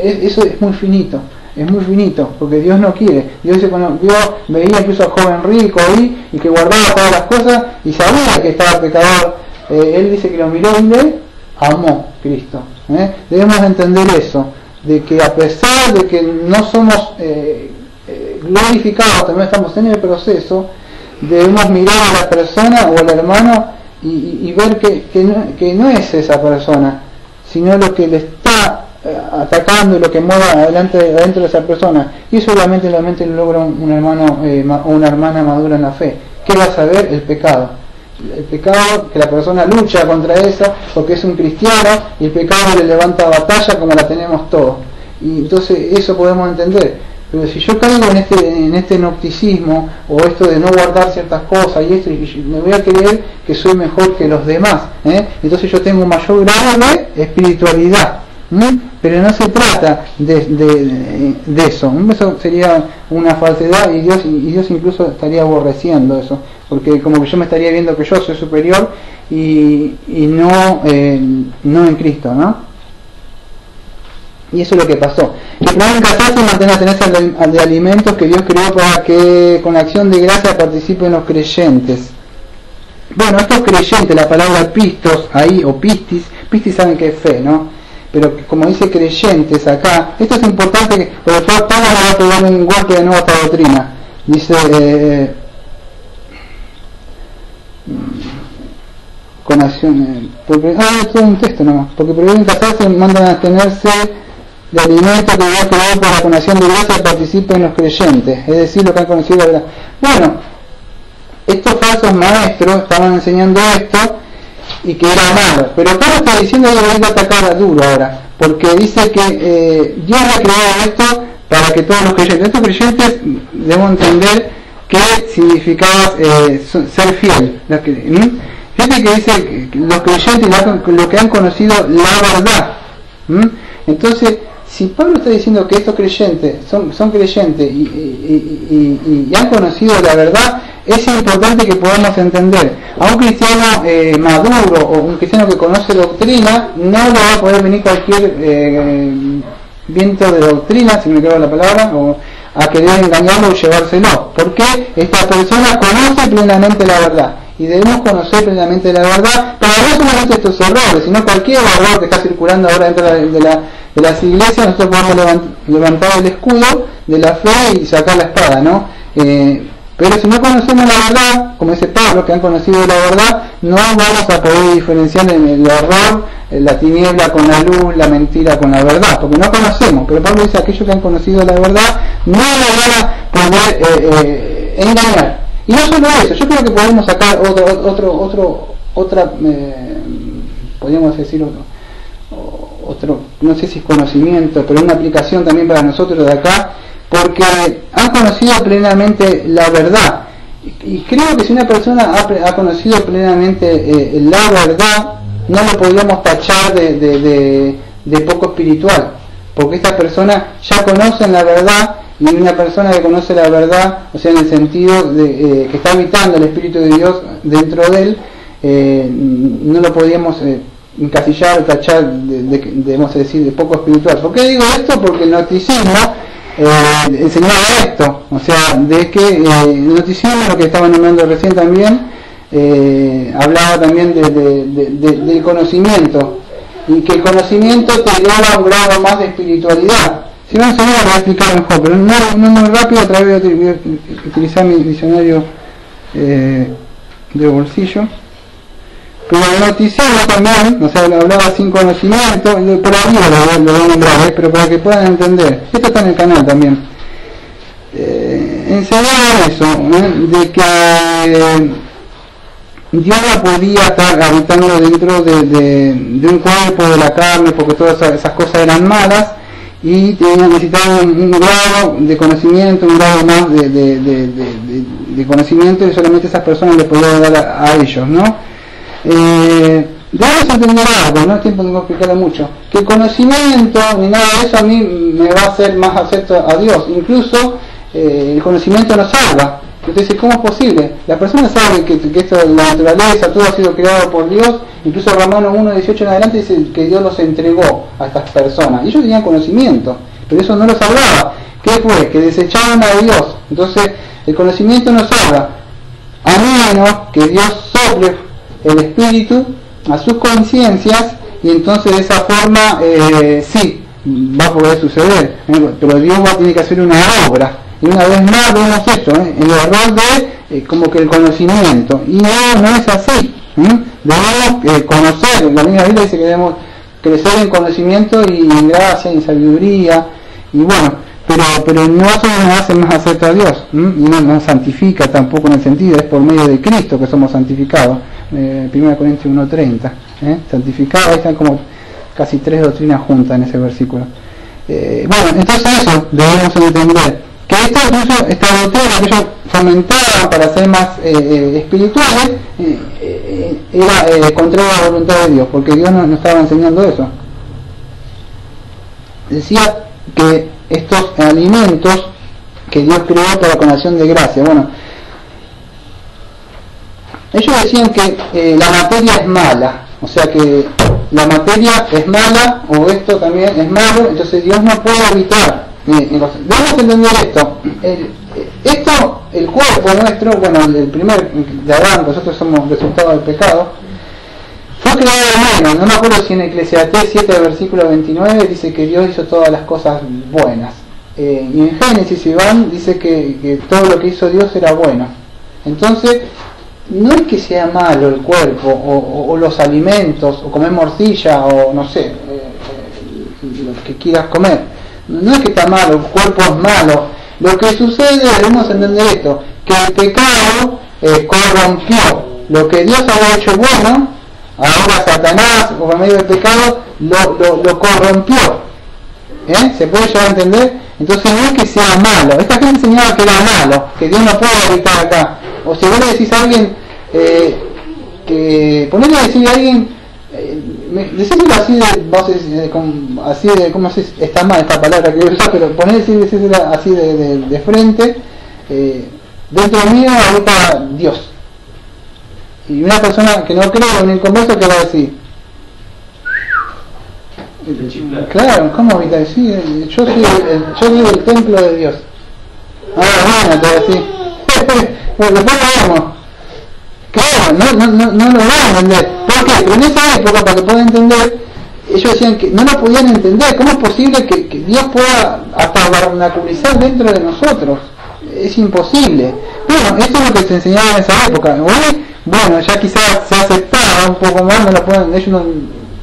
Eso es muy finito. Es muy finito, porque Dios no quiere. Dios dice, cuando Dios veía incluso al joven rico ahí y que guardaba todas las cosas y sabía que estaba pecador, él dice que lo miró y le amó Cristo. Debemos entender eso, de que a pesar de que no somos glorificados, también estamos en el proceso, debemos mirar a la persona o al hermano y ver que no es esa persona, sino lo que le está atacando y lo que mueve adentro de esa persona. Y eso solamente lo logra un hermano o una hermana madura en la fe. ¿Qué va a saber? El pecado, que la persona lucha contra eso porque es un cristiano y el pecado le levanta batalla como la tenemos todos. Y entonces eso podemos entender. Pero si yo caigo en este nocticismo o esto de no guardar ciertas cosas y esto, y me voy a creer que soy mejor que los demás, entonces yo tengo un mayor grado de espiritualidad. Pero no se trata de eso. Eso sería una falsedad y Dios incluso estaría aborreciendo eso, porque como que yo me estaría viendo que yo soy superior y no en Cristo, ¿no? Y eso es lo que pasó. El plan en casarse y mantener la tenencia de alimentos que Dios creó para que con la acción de gracia participen los creyentes. Bueno, estos creyentes, la palabra pistos ahí, o pistis saben que es fe, ¿no? Pero como dice creyentes acá, esto es importante porque Pablo va a pegar un golpe de nuevo a esta doctrina. Dice con acción es todo un texto nomás, porque prohíben casarse, mandan a abstenerse de alimentos que Dios creó por la conación de gracia, participen los creyentes, es decir, los que han conocido la verdad. Bueno, estos falsos maestros estaban enseñando esto y que era malo, pero Pablo está diciendo que hay que atacar duro ahora, porque dice que Dios ha creado esto para que todos los creyentes, estos creyentes debemos entender qué significaba ser fiel. Fíjate que dice que los creyentes, los que han conocido la verdad. Entonces, si Pablo está diciendo que estos creyentes son creyentes y han conocido la verdad, es importante que podamos entender. A un cristiano maduro o un cristiano que conoce doctrina, no le va a poder venir cualquier viento de doctrina, si me quedo la palabra, o a querer engañarlo o llevárselo, porque esta persona conoce plenamente la verdad. Y debemos conocer plenamente la verdad, para no solamente estos errores, sino cualquier error que está circulando ahora dentro de las iglesias. Nosotros podemos levantar el escudo de la fe y sacar la espada, ¿no? Pero si no conocemos la verdad, como dice Pablo, que han conocido la verdad, no vamos a poder diferenciar el error, la tiniebla con la luz, la mentira con la verdad, porque no conocemos. Pero Pablo dice, aquellos que han conocido la verdad no lo van a poder engañar. Y no solo eso, yo creo que podemos sacar otra podríamos decir otro, no sé si es conocimiento, pero una aplicación también para nosotros de acá, porque han conocido plenamente la verdad. Y creo que si una persona ha conocido plenamente la verdad, no lo podríamos tachar de poco espiritual, porque estas personas ya conocen la verdad. Y una persona que conoce la verdad, o sea, en el sentido de que está habitando el Espíritu de Dios dentro de él, no lo podíamos encasillar o tachar debemos decir, de poco espiritual. ¿Por qué digo esto? Porque el gnosticismo enseñaba esto, o sea, de que el gnosticismo, lo que estaba nombrando recién también, hablaba también del conocimiento, y que el conocimiento te lleva a un grado más de espiritualidad. Si no, se me va a explicar mejor, pero no muy rápido. Otra vez voy a utilizar mi diccionario de bolsillo. Pero el gnosticismo también, o sea, hablaba sin conocimiento, por ahí lo voy a nombrar, pero para que puedan entender. Esto está en el canal también. Enseñaba eso, de que Dios no podía estar habitando dentro de un cuerpo de la carne, porque todas esas cosas eran malas. Y necesitaban un grado de conocimiento, un grado más de conocimiento, y solamente esas personas le podían dar a ellos, ¿no? Debemos entender algo, no es tiempo de explicarlo mucho, que el conocimiento ni nada de eso a mí me va a hacer más acepto a Dios. Incluso el conocimiento nos salva. Entonces, ¿cómo es posible? La persona sabe que esto de la naturaleza, todo ha sido creado por Dios. Incluso Romanos 1:18 en adelante dice que Dios los entregó a estas personas. Y ellos tenían conocimiento, pero eso no los salvaba. ¿Qué fue? Que desecharon a Dios. Entonces, el conocimiento nos salva, a menos que Dios sople el Espíritu a sus conciencias, y entonces de esa forma sí, va a poder suceder. Pero Dios va a tener que hacer una obra. Y una vez más vemos esto, el error de como que el conocimiento. Y no es así. Debemos conocer, la misma Biblia dice que debemos crecer en conocimiento y en gracia y en sabiduría. Y bueno, pero no eso nos hace más acepto a Dios. Y no nos santifica tampoco en el sentido, es por medio de Cristo que somos santificados. 1 Corintios 1:30. Santificados, ahí están como casi 3 doctrinas juntas en ese versículo. Bueno, entonces eso debemos entender. Que esta doctrina que ellos fomentaban para ser más espirituales era contraria a la voluntad de Dios, porque Dios no estaba enseñando eso. Decía que estos alimentos que Dios creó para con acción de gracia, bueno, ellos decían que la materia es mala, o sea que la materia es mala, o esto también es malo, entonces Dios no puede habitar. Debemos entender esto. El cuerpo nuestro, bueno, el primer de Adán, nosotros somos resultado del pecado, fue creado de menos. No me acuerdo si en Eclesiastés 7, versículo 29 dice que Dios hizo todas las cosas buenas. y en Génesis Iván dice que todo lo que hizo Dios era bueno. Entonces no es que sea malo el cuerpo o los alimentos o comer morcilla o no sé, lo que quieras comer, no es que está malo, el cuerpo es malo. Lo que sucede, debemos entender esto, que el pecado corrompió lo que Dios había hecho bueno. Ahora Satanás, por medio del pecado, lo corrompió. ¿Se puede llegar a entender? Entonces no es que sea malo. Esta gente enseñaba que era malo, que Dios no puede habitar acá. O si vos le decís a alguien, ponele a decir a alguien, decíselo así así de, ¿cómo se dice? Está mal esta palabra que voy a usar, pero ponele decíselo así de frente, dentro mío habita Dios. Y una persona que no cree, un inconverso, ¿qué va a decir? Claro, ¿cómo habita? Sí, yo soy el templo de Dios. Bueno, te voy a decir. Bueno, después lo vemos. Claro, no lo van a entender. ¿Por qué? Pero en esa época, para que puedan entender, ellos decían que no lo podían entender. ¿Cómo es posible que Dios pueda hasta barnaculizar dentro de nosotros? Es imposible. Bueno, eso es lo que se enseñaba en esa época. Hoy, bueno, ya quizás se aceptaba un poco más, no lo pueden, ellos no,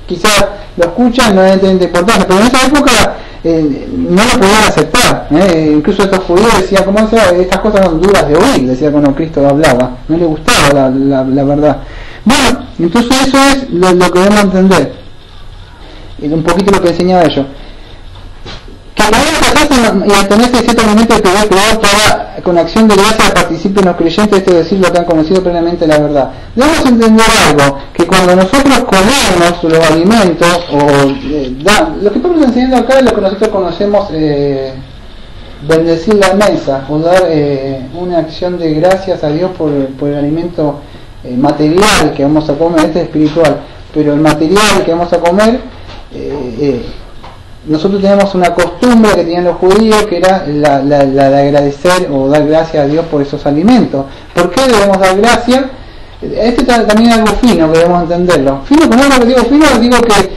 quizás lo escuchan, no tienen tanta importancia, pero en esa época no lo podían aceptar. Incluso estos judíos decían, ¿cómo sea? Estas cosas son duras de oír, decía cuando Cristo hablaba, no le gustaba la verdad. Bueno, entonces eso es lo que debemos entender, un poquito lo que enseñaba ellos. Que podemos casarse y abstenerse de ciertos momentos de que Dios para, con acción de gracia, participen los creyentes, esto es decir, lo que han conocido plenamente la verdad. Debemos entender algo, que cuando nosotros comemos los alimentos, lo que estamos enseñando acá es lo que nosotros conocemos, bendecir la mesa, o dar una acción de gracias a Dios por el alimento material que vamos a comer. Este es espiritual, pero el material que vamos a comer, nosotros tenemos una costumbre que tenían los judíos, que era la de agradecer o dar gracias a Dios por esos alimentos. ¿Por qué debemos dar gracias? Este también es algo fino que debemos entenderlo. Fino, como lo que digo fino, digo que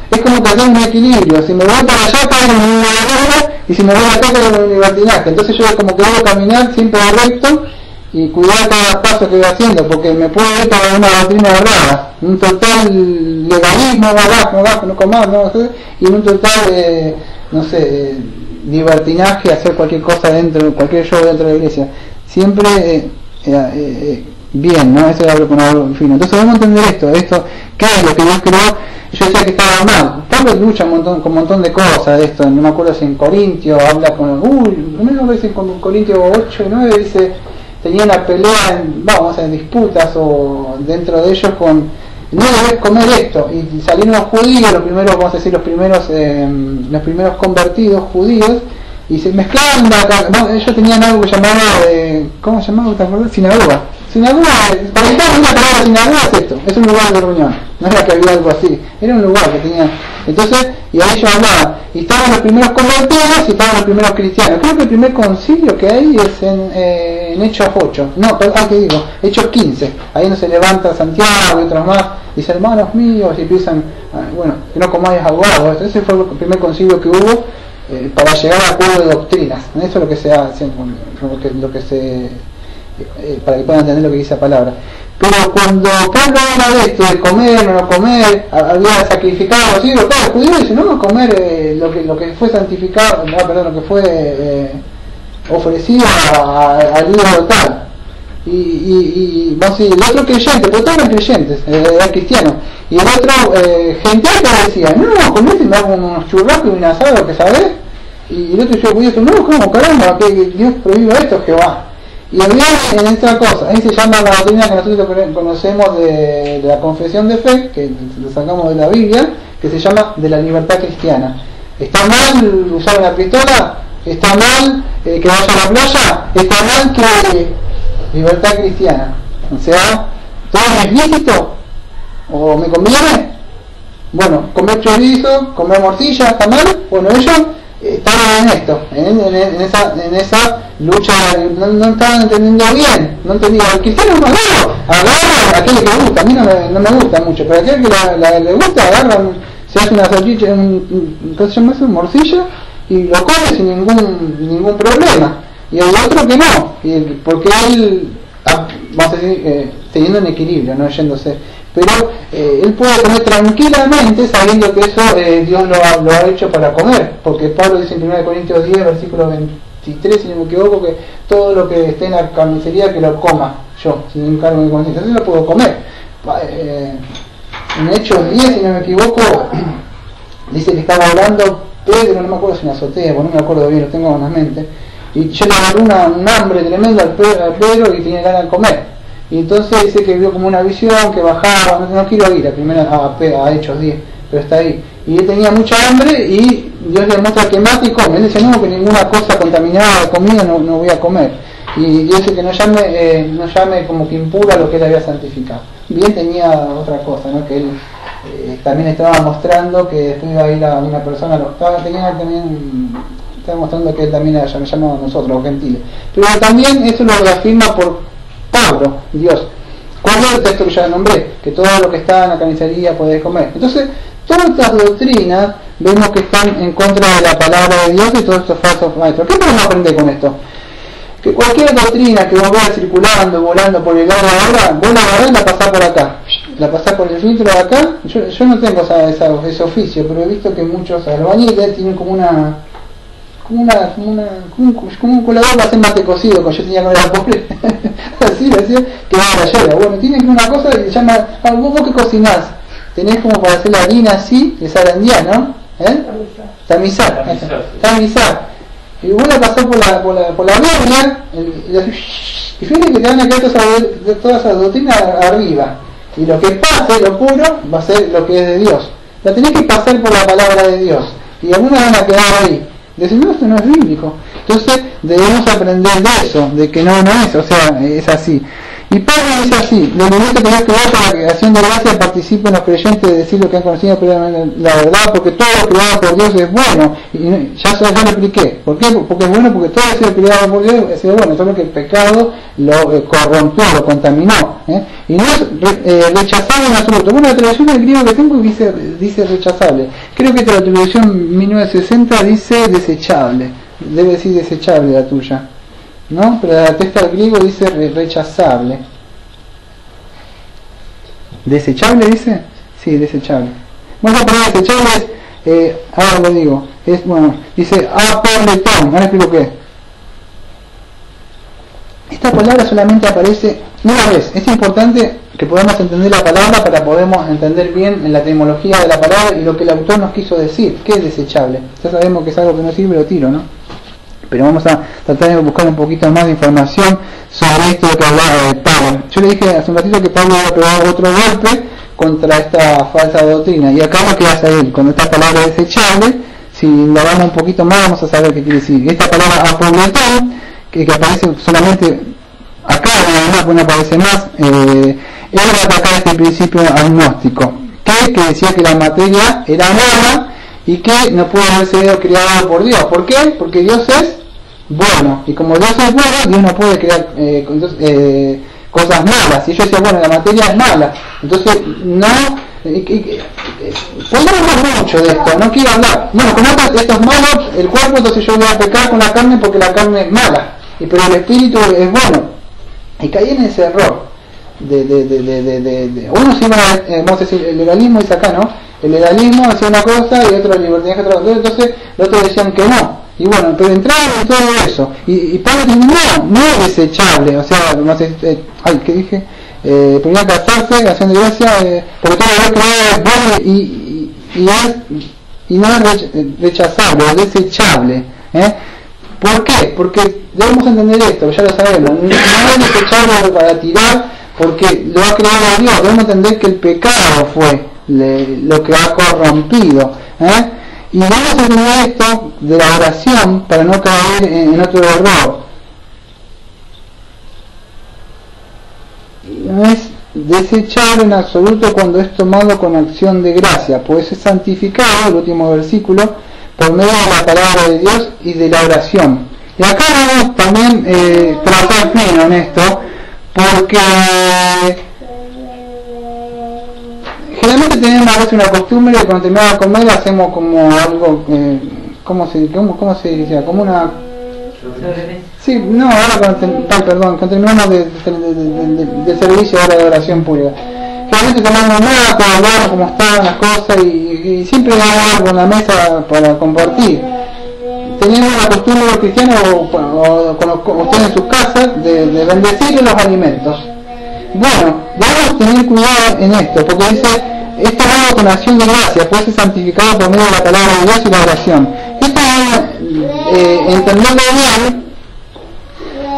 es como que hacer un equilibrio. Si me voy para allá, caigo en una barrera, y si me voy acá, caigo en un libertinaje. Entonces yo como que debo caminar siempre recto y cuidar cada paso que voy haciendo, porque me puedo ir para una doctrina errada, un total legalismo, abajo, no comas, no sé, y un total, no sé, libertinaje, hacer cualquier cosa dentro, cualquier show dentro de la iglesia. Siempre bien, ¿no? Eso es algo con algo fino. Entonces debemos entender esto, ¿qué es lo que Dios creó? Yo decía que estaba mal. Pablo lucha con un montón de cosas de esto. No me acuerdo si en Corintios habla no me dice con Corintios 8 y 9 dice, tenía una pelea en disputas o dentro de ellos con no debes comer esto, y salieron los judíos, los primeros, vamos a decir, los primeros convertidos judíos, y se mezclaban ellos tenían algo que llamaba ¿cómo se llamaba? ¿Te acuerdas? Sinagoga, para quitar una palabra sinagoga es esto, es un lugar de reunión, no era que había algo así, era un lugar que tenía, entonces, y ahí ellos hablaban, y estaban los primeros convertidos y estaban los primeros cristianos. Creo que el primer concilio que hay es en Hechos 8, Hechos 15, ahí no se levanta Santiago y otros más, dice, hermanos míos, y empiezan, que no comáis aguado. Ese fue el primer concilio que hubo para llegar a acuerdo de doctrinas. Eso es lo que se hace, para que puedan entender lo que dice la palabra. Pero cuando Pablo habla de esto, de comer o no comer, había sacrificado, ¿sí? Los judíos dicen, no comer lo que fue santificado, lo que fue ofrecido al ídolo tal. Y vamos a decir, el otro creyente, porque todos eran creyentes, eran cristianos, y el otro gente que decía, no, comete, me hago unos churrascos y un asado, que sabes, y el otro judío dice, no, ¿cómo caramba? Que Dios prohíbe esto, Jehová. Y había en esta cosa, ahí se llama la doctrina que nosotros conocemos de la confesión de fe, que lo sacamos de la Biblia, que se llama de la libertad cristiana. ¿Está mal usar una pistola? ¿Está mal que vaya a la playa? ¿Está mal que libertad cristiana? O sea, ¿todo es lícito? ¿O me conviene? Bueno, comer chorizo, comer morcilla, ¿está mal? Bueno, ellos estaban en esto, en esa lucha, no estaban entendiendo bien, no entendían. El cristiano es malo, agarra a aquel que le gusta, a mí no me gusta mucho, pero a aquel que le gusta, agarran, se hace una salchicha, ¿cómo se llama eso? Morcilla, y lo come sin ningún problema, y hay otro que no, porque él, vamos a decir, teniendo un equilibrio, no yéndose, pero él puede comer tranquilamente sabiendo que eso Dios lo ha hecho para comer, porque Pablo dice en 1 Corintios 10, versículo 23, si no me equivoco, que todo lo que esté en la carnicería que lo coma yo, sin encargo de conciencia, entonces lo puedo comer. En Hechos 10, si no me equivoco, dice que estaba hablando Pedro, no me acuerdo si en la azotea, no me acuerdo bien, lo tengo en la mente, y yo le agarré un hambre tremendo al Pedro y tenía ganas de comer, y entonces dice que vio como una visión que bajaba, no quiero ir a Hechos 10, pero está ahí, y él tenía mucha hambre y Dios le muestra que mate y come. Él dice no, que ninguna cosa contaminada de comida no voy a comer, y dice que no llame como que impura lo que él había santificado. Bien, tenía otra cosa, ¿no? Que él también estaba mostrando que después iba a ir a una persona, estaba mostrando que él también me llamaba a nosotros, los gentiles, pero también eso lo afirma por Pablo, Dios. ¿Cuál es el texto que ya nombré? Que todo lo que está en la carnicería podés comer. Entonces, todas estas doctrinas vemos que están en contra de la palabra de Dios y todos estos falsos maestros. ¿Qué podemos aprender con esto? Que cualquier doctrina que vos veas circulando, volando por el aire ahora, vos la agarrás y la pasás por acá. La pasás por el filtro de acá. Yo no tengo ese oficio, pero he visto que muchos albañiles tienen como un colador para hacer mate cocido, como yo tenía con la pobre. Así lo decía, que va a la yerba. Bueno, tienen que una cosa que se llama, vos que cocinás, tenés como para hacer la harina así, de zarandear, ¿no? Tamizar. Y vos la pasás por la Biblia, y fíjate que te van a quedar todas esas doctrinas arriba. Y lo que pase, lo puro, va a ser lo que es de Dios. La tenés que pasar por la palabra de Dios. Y algunas van a quedar ahí. Decir, no, esto no es bíblico. Entonces debemos aprender de eso, de que no es, o sea, es así. Y Pablo dice así: lo primero que tenés que ver para que haciendo gracia participen los creyentes de decir lo que han conocido previamente la verdad, porque todo lo creado por Dios es bueno. Y ya lo expliqué. ¿Por qué? Porque es bueno, porque todo ha sido creado por Dios es bueno, solo que el pecado lo corrompió, lo contaminó. Y no es rechazable en absoluto. Bueno, la traducción del griego que tengo dice rechazable. Creo que la traducción 1960 dice desechable. Debe decir desechable la tuya, ¿no? Pero la texta del griego dice rechazable. ¿Desechable dice? Sí, desechable. Bueno, la palabra desechable es, ahora lo digo, es, bueno, dice apoletón. Ahora explico qué es. Esta palabra solamente aparece una vez. Es importante que podamos entender la palabra para podamos entender bien en la etimología de la palabra y lo que el autor nos quiso decir. ¿Qué es desechable? Ya sabemos que es algo que no sirve, lo tiro, ¿no? Pero vamos a tratar de buscar un poquito más de información sobre esto que hablaba de Pablo. Yo le dije hace un ratito que Pablo iba a pegar otro golpe contra esta falsa doctrina. Y acá lo que hace él, con esta palabra desechable, si la vamos un poquito más vamos a saber qué quiere decir. Esta palabra apolletón, que aparece solamente acá, además no aparece más, él va a atacar este principio agnóstico, que decía que la materia era mala y que no puede haber sido creado por Dios. ¿Por qué? Porque Dios es bueno, y como Dios es bueno, Dios no puede crear cosas malas. Y yo decía, bueno, la materia es mala, entonces no podemos hablar mucho de esto, no quiero hablar. Bueno, con esto es malo el cuerpo, entonces yo voy a pecar con la carne porque la carne es mala, pero el espíritu es bueno. Y caí en ese error uno se iba, vamos a decir, el legalismo dice acá, ¿no? El legalismo hacía una cosa y otro el libertinaje otra cosa, entonces los otros decían que no. Y bueno, pero entraban en todo eso. Y Pablo dice, no es desechable, o sea, no sé, ¿qué dije? Primero casarse, acción de gracia, porque todo lo creado es bueno y no es rechazable, es desechable. ¿Por qué? Porque debemos entender esto, ya lo sabemos, no es desechable para tirar, porque lo ha creado Dios. Debemos entender que el pecado fue lo que ha corrompido. Y vamos a entender esto de la oración para no caer en otro error. No es desechable en absoluto cuando es tomado con acción de gracia, pues es santificado, el último versículo, por medio de la palabra de Dios y de la oración. Y acá vamos también tratar fino en esto, porque generalmente tenemos a veces una costumbre de cuando terminamos de comer hacemos como algo ¿cómo se diría? Como una... Sí, no, ahora cuando terminamos de servicio ahora de oración pública. Generalmente tomamos mate, hablamos cómo estaban las cosas y siempre hay algo en la mesa para compartir. Tenemos la costumbre de los cristianos o con ustedes en sus casas de bendecir los alimentos. Bueno, debemos tener cuidado en esto, porque dice, esto es algo con acción de gracia, puede ser santificado por medio de la palabra de Dios y la oración. Esto es entenderlo bien,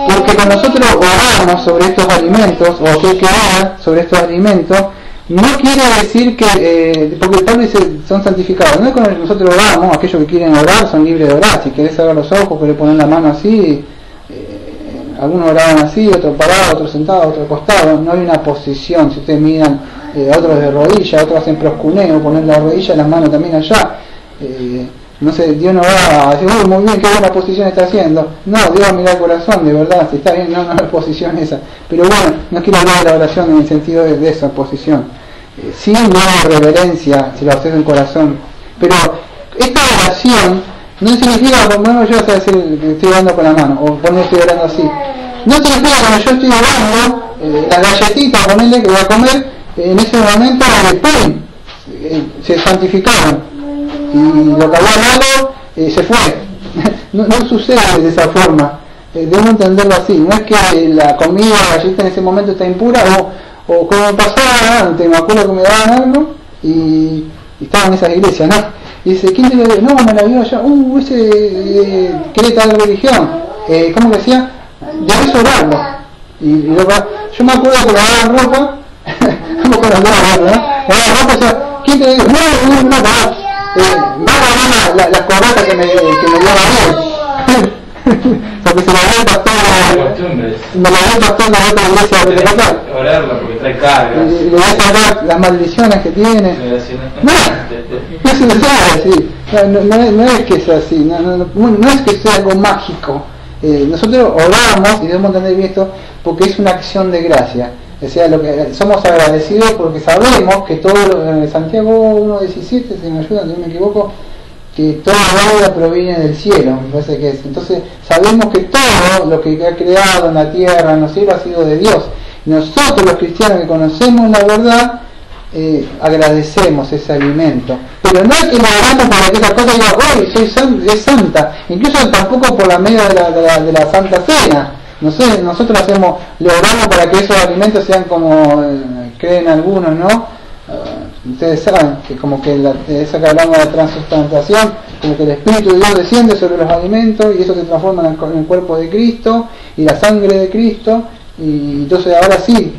porque cuando nosotros oramos sobre estos alimentos, o aquel que ora sobre estos alimentos, no quiere decir que, porque Pablo dice, son santificados. No es cuando nosotros oramos, aquellos que quieren orar son libres de orar. Si querés cerrar los ojos, querés poner la mano así, algunos oraban así, otros parados, otros sentados, otros acostados. No hay una posición. Si ustedes miran, otros de rodillas, otros hacen proscuneo, poner la rodilla, las manos también allá. No sé, Dios no va a decir, uy, muy bien, qué buena posición está haciendo. No, Dios va a mirar el corazón, de verdad, si está bien, no es posición esa. Pero bueno, no quiero hablar de la oración en el sentido de esa posición. Sí, no hay reverencia si lo haces en corazón. Pero esta oración no significa, bueno, yo voy a decir que estoy orando con la mano, o poner estoy orando así. No significa que cuando yo estoy orando, la galletita, ponerle que voy a comer, en ese momento, ¡pum!, se santificaron. Y lo que había malo se fue. No sucede de esa forma. Debemos entenderlo así. No es que la comida, la galleta en ese momento está impura, o como pasaba antes, me acuerdo que me daban algo y estaba en esas iglesias, ¿no? Y dice, ¿quién te lo dio? No, me la dio allá. Ese cree tal religión. ¿Cómo que decía? Debes orarlo. Yo me acuerdo que le daban ropa, no me acuerdo ¿no? Le daban ropa, o sea, ¿quién te lo dio? No. Las corbatas que me dio Daniel porque se la dio el pastor me la dio el pastor en la otra iglesia de local orarla porque trae cargas le voy a sacar las maldiciones que tiene no se lo sabe así no es que sea así no es que sea algo mágico nosotros oramos y debemos entender bien esto porque es una acción de gracia. O sea, somos agradecidos porque sabemos que todo, Santiago 1.17, si me ayudan, si no me equivoco, que toda la proviene del cielo, me parece que es. Entonces, sabemos que todo lo que ha creado en la tierra, en los cielos, ha sido de Dios. Nosotros, los cristianos que conocemos la verdad, agradecemos ese alimento. Pero no es que lo hagamos para que esa cosa diga, hoy es santa. Incluso tampoco por la medio de la Santa Cena. No sé, nosotros le oramos para que esos alimentos sean como creen algunos, ¿no? Ustedes saben que como que esa que hablamos de transubstanciación, como que el Espíritu de Dios desciende sobre los alimentos y eso se transforma en el cuerpo de Cristo y la sangre de Cristo y entonces ahora sí,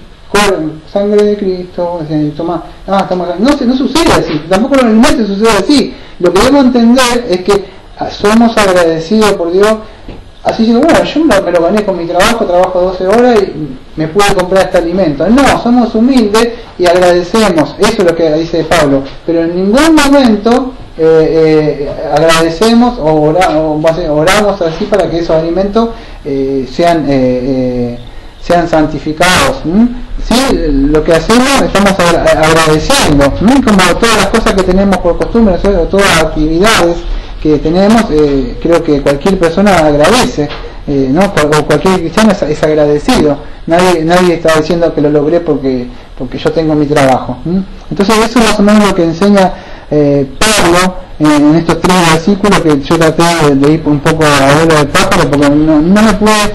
sangre de Cristo, no sucede así, tampoco los alimentos sucede así. Lo que debemos entender es que somos agradecidos por Dios. Así diciendo, bueno, yo me lo gané con mi trabajo 12 horas y me pude comprar este alimento. No, somos humildes y agradecemos, eso es lo que dice Pablo, pero en ningún momento agradecemos o oramos así para que esos alimentos sean santificados. ¿Sí? Lo que hacemos, estamos agradeciendo, como todas las cosas que tenemos por costumbre, todas las actividades que tenemos, creo que cualquier persona agradece, ¿no? O cualquier cristiano es agradecido. Nadie está diciendo que lo logré porque yo tengo mi trabajo. Entonces eso es más o menos lo que enseña Pablo en estos 3 versículos, que yo traté de ir un poco a vuelo de pájaro porque no me pude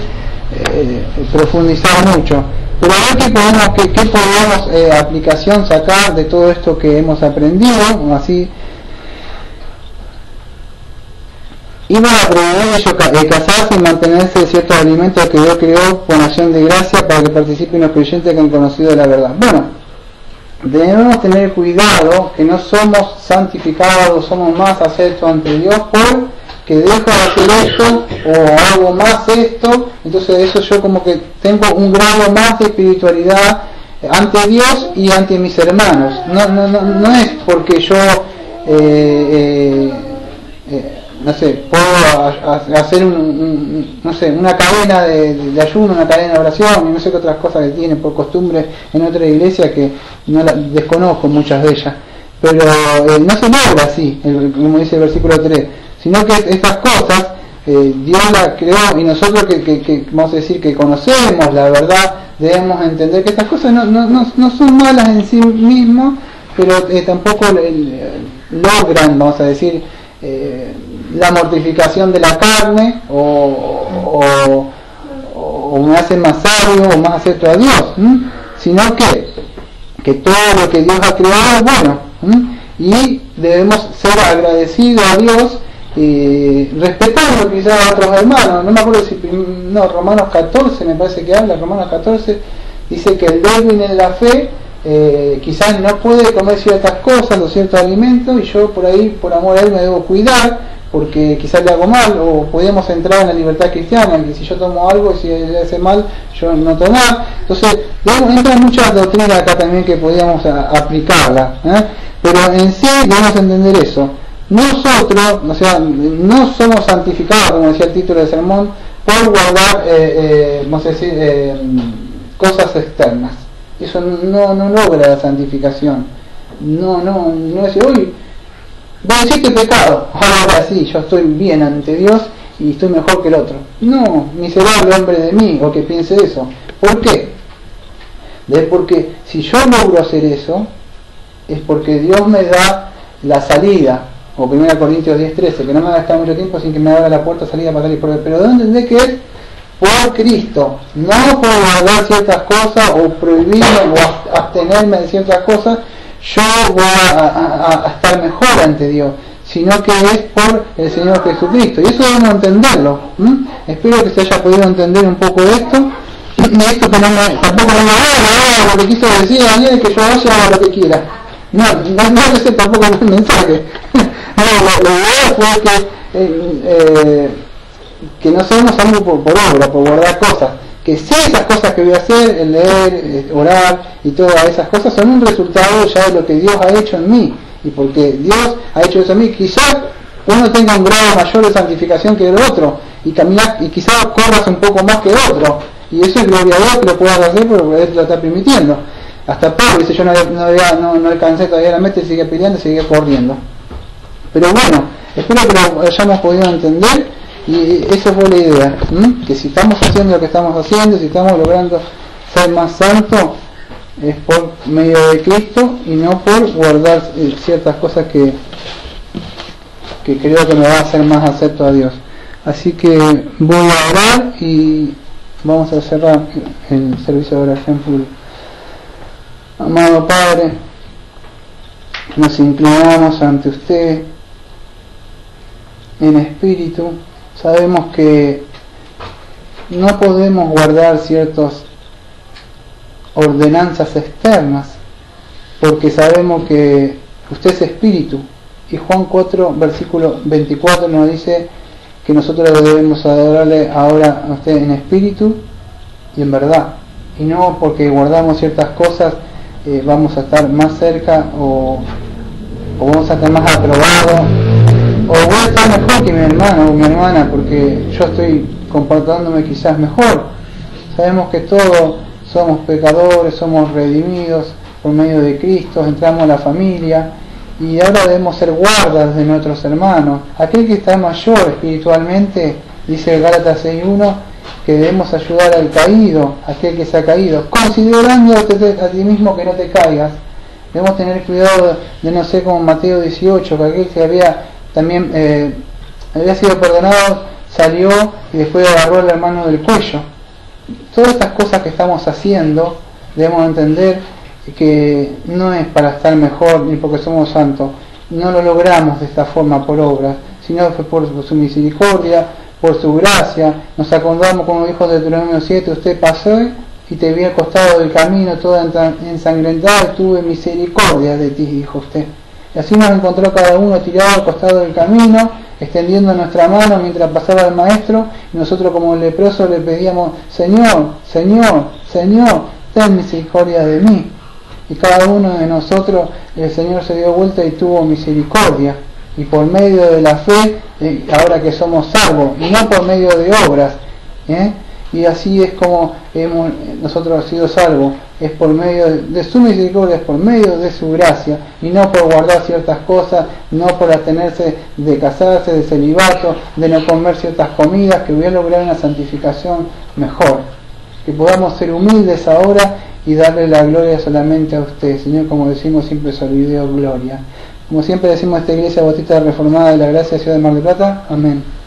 profundizar mucho. Pero a ver qué podemos aplicación sacar de todo esto que hemos aprendido, así. Iban a promover ellos casarse y mantenerse de ciertos alimentos que Dios creó con acción de gracia para que participen los creyentes que han conocido la verdad. Bueno, debemos tener cuidado que no somos santificados, somos más aceptos ante Dios porque dejo de hacer esto o hago más esto, entonces eso yo como que tengo un grado más de espiritualidad ante Dios y ante mis hermanos. No es porque yo no sé, puedo hacer una cadena de ayuno, una cadena de oración y no sé qué otras cosas que tienen por costumbre en otra iglesia que no desconozco muchas de ellas, pero no se logra así, como dice el versículo 3, sino que estas cosas Dios las creó, y nosotros que vamos a decir que conocemos la verdad, debemos entender que estas cosas no son malas en sí mismas, pero tampoco logran, vamos a decir, la mortificación de la carne o me hacen más sabio o más acepto a Dios, sino que todo lo que Dios ha creado es bueno, y debemos ser agradecidos a Dios, respetando quizás a otros hermanos. No me acuerdo si Romanos 14 me parece que habla, Romanos 14 dice que el débil en la fe quizás no puede comer ciertas cosas o ciertos alimentos, y yo por ahí, por amor a él, me debo cuidar porque quizás le hago mal, o podemos entrar en la libertad cristiana, que si yo tomo algo y si él le hace mal, yo no tomar. Entonces entran muchas doctrinas acá también que podíamos aplicarla, pero en sí debemos entender eso. Nosotros, o sea, no somos santificados, como decía el título del sermón, por guardar vamos a decir, cosas externas. Eso no logra la santificación. No es decir, uy, voy a decir que pecado, ahora sí, yo estoy bien ante Dios y estoy mejor que el otro. No, miserable hombre de mí, o que piense eso. ¿Por qué? Porque si yo logro hacer eso, es porque Dios me da la salida, o 1 Corintios 10:13, que no me va a gastar mucho tiempo sin que me abra la puerta salida para salir por él. Pero debo entender que es por Cristo, no por guardar ciertas cosas o prohibirme o abstenerme de ciertas cosas, yo voy a estar mejor ante Dios, sino que es por el Señor Jesucristo, y eso debemos entenderlo. Espero que se haya podido entender un poco de esto, y esto que tampoco me lo que quiso decir Daniel es que yo haga lo que quiera. No ese tampoco es el mensaje. Lo idea fue que no seamos algo por obra, por guardar cosas, que sí, esas cosas que voy a hacer, el leer, orar y todas esas cosas son un resultado ya de lo que Dios ha hecho en mí, y porque Dios ha hecho eso en mí, quizás uno tenga un grado mayor de santificación que el otro, y caminar, y quizás corras un poco más que el otro, y eso es gloria a Dios que lo puedas hacer porque Él lo está permitiendo. Hasta Pablo dice, yo no alcancé todavía la meta y sigue peleando y sigue corriendo. Pero bueno, espero que lo hayamos podido entender. Y esa fue la idea, que si estamos haciendo lo que estamos haciendo, si estamos logrando ser más santos, es por medio de Cristo y no por guardar ciertas cosas que creo que me va a hacer más acepto a Dios. Así que voy a orar y vamos a cerrar el servicio de oración pública. Amado Padre, nos inclinamos ante usted en espíritu. Sabemos que no podemos guardar ciertas ordenanzas externas, porque sabemos que usted es espíritu, y Juan 4, versículo 24 nos dice que nosotros debemos adorarle ahora a usted en espíritu y en verdad, y no porque guardamos ciertas cosas vamos a estar más cerca o vamos a estar más aprobados, o voy a estar mejor que mi hermano o mi hermana porque yo estoy comportándome quizás mejor. Sabemos que todos somos pecadores, somos redimidos por medio de Cristo, entramos a la familia y ahora debemos ser guardas de nuestros hermanos. Aquel que está mayor espiritualmente, dice Gálatas 6:1, que debemos ayudar al caído, aquel que se ha caído, considerándote a ti mismo que no te caigas. Debemos tener cuidado de no ser como Mateo 18, que aquel que había sido perdonado salió y después agarró al hermano del cuello. Todas estas cosas que estamos haciendo debemos entender que no es para estar mejor ni porque somos santos, no lo logramos de esta forma por obras, sino fue por su misericordia, por su gracia. Nos acordamos, como dijo Deuteronomio 7, usted pasó y te vi al costado del camino toda ensangrentada y tuve misericordia de ti, dijo usted. Y así nos encontró cada uno tirado al costado del camino, extendiendo nuestra mano mientras pasaba el maestro, y nosotros como leprosos le pedíamos, Señor, Señor, Señor, ten misericordia de mí. Y cada uno de nosotros, el Señor se dio vuelta y tuvo misericordia. Y por medio de la fe, ahora que somos salvos, y no por medio de obras, y así es como nosotros sido salvos, es por medio de su misericordia, es por medio de su gracia, y no por guardar ciertas cosas, no por abstenerse de casarse, de celibato, de no comer ciertas comidas, que voy a lograr una santificación mejor, que podamos ser humildes ahora y darle la gloria solamente a usted, Señor, como decimos siempre sobre video gloria. Como siempre decimos esta iglesia bautista reformada de la Gracia, Ciudad de Mar del Plata, amén.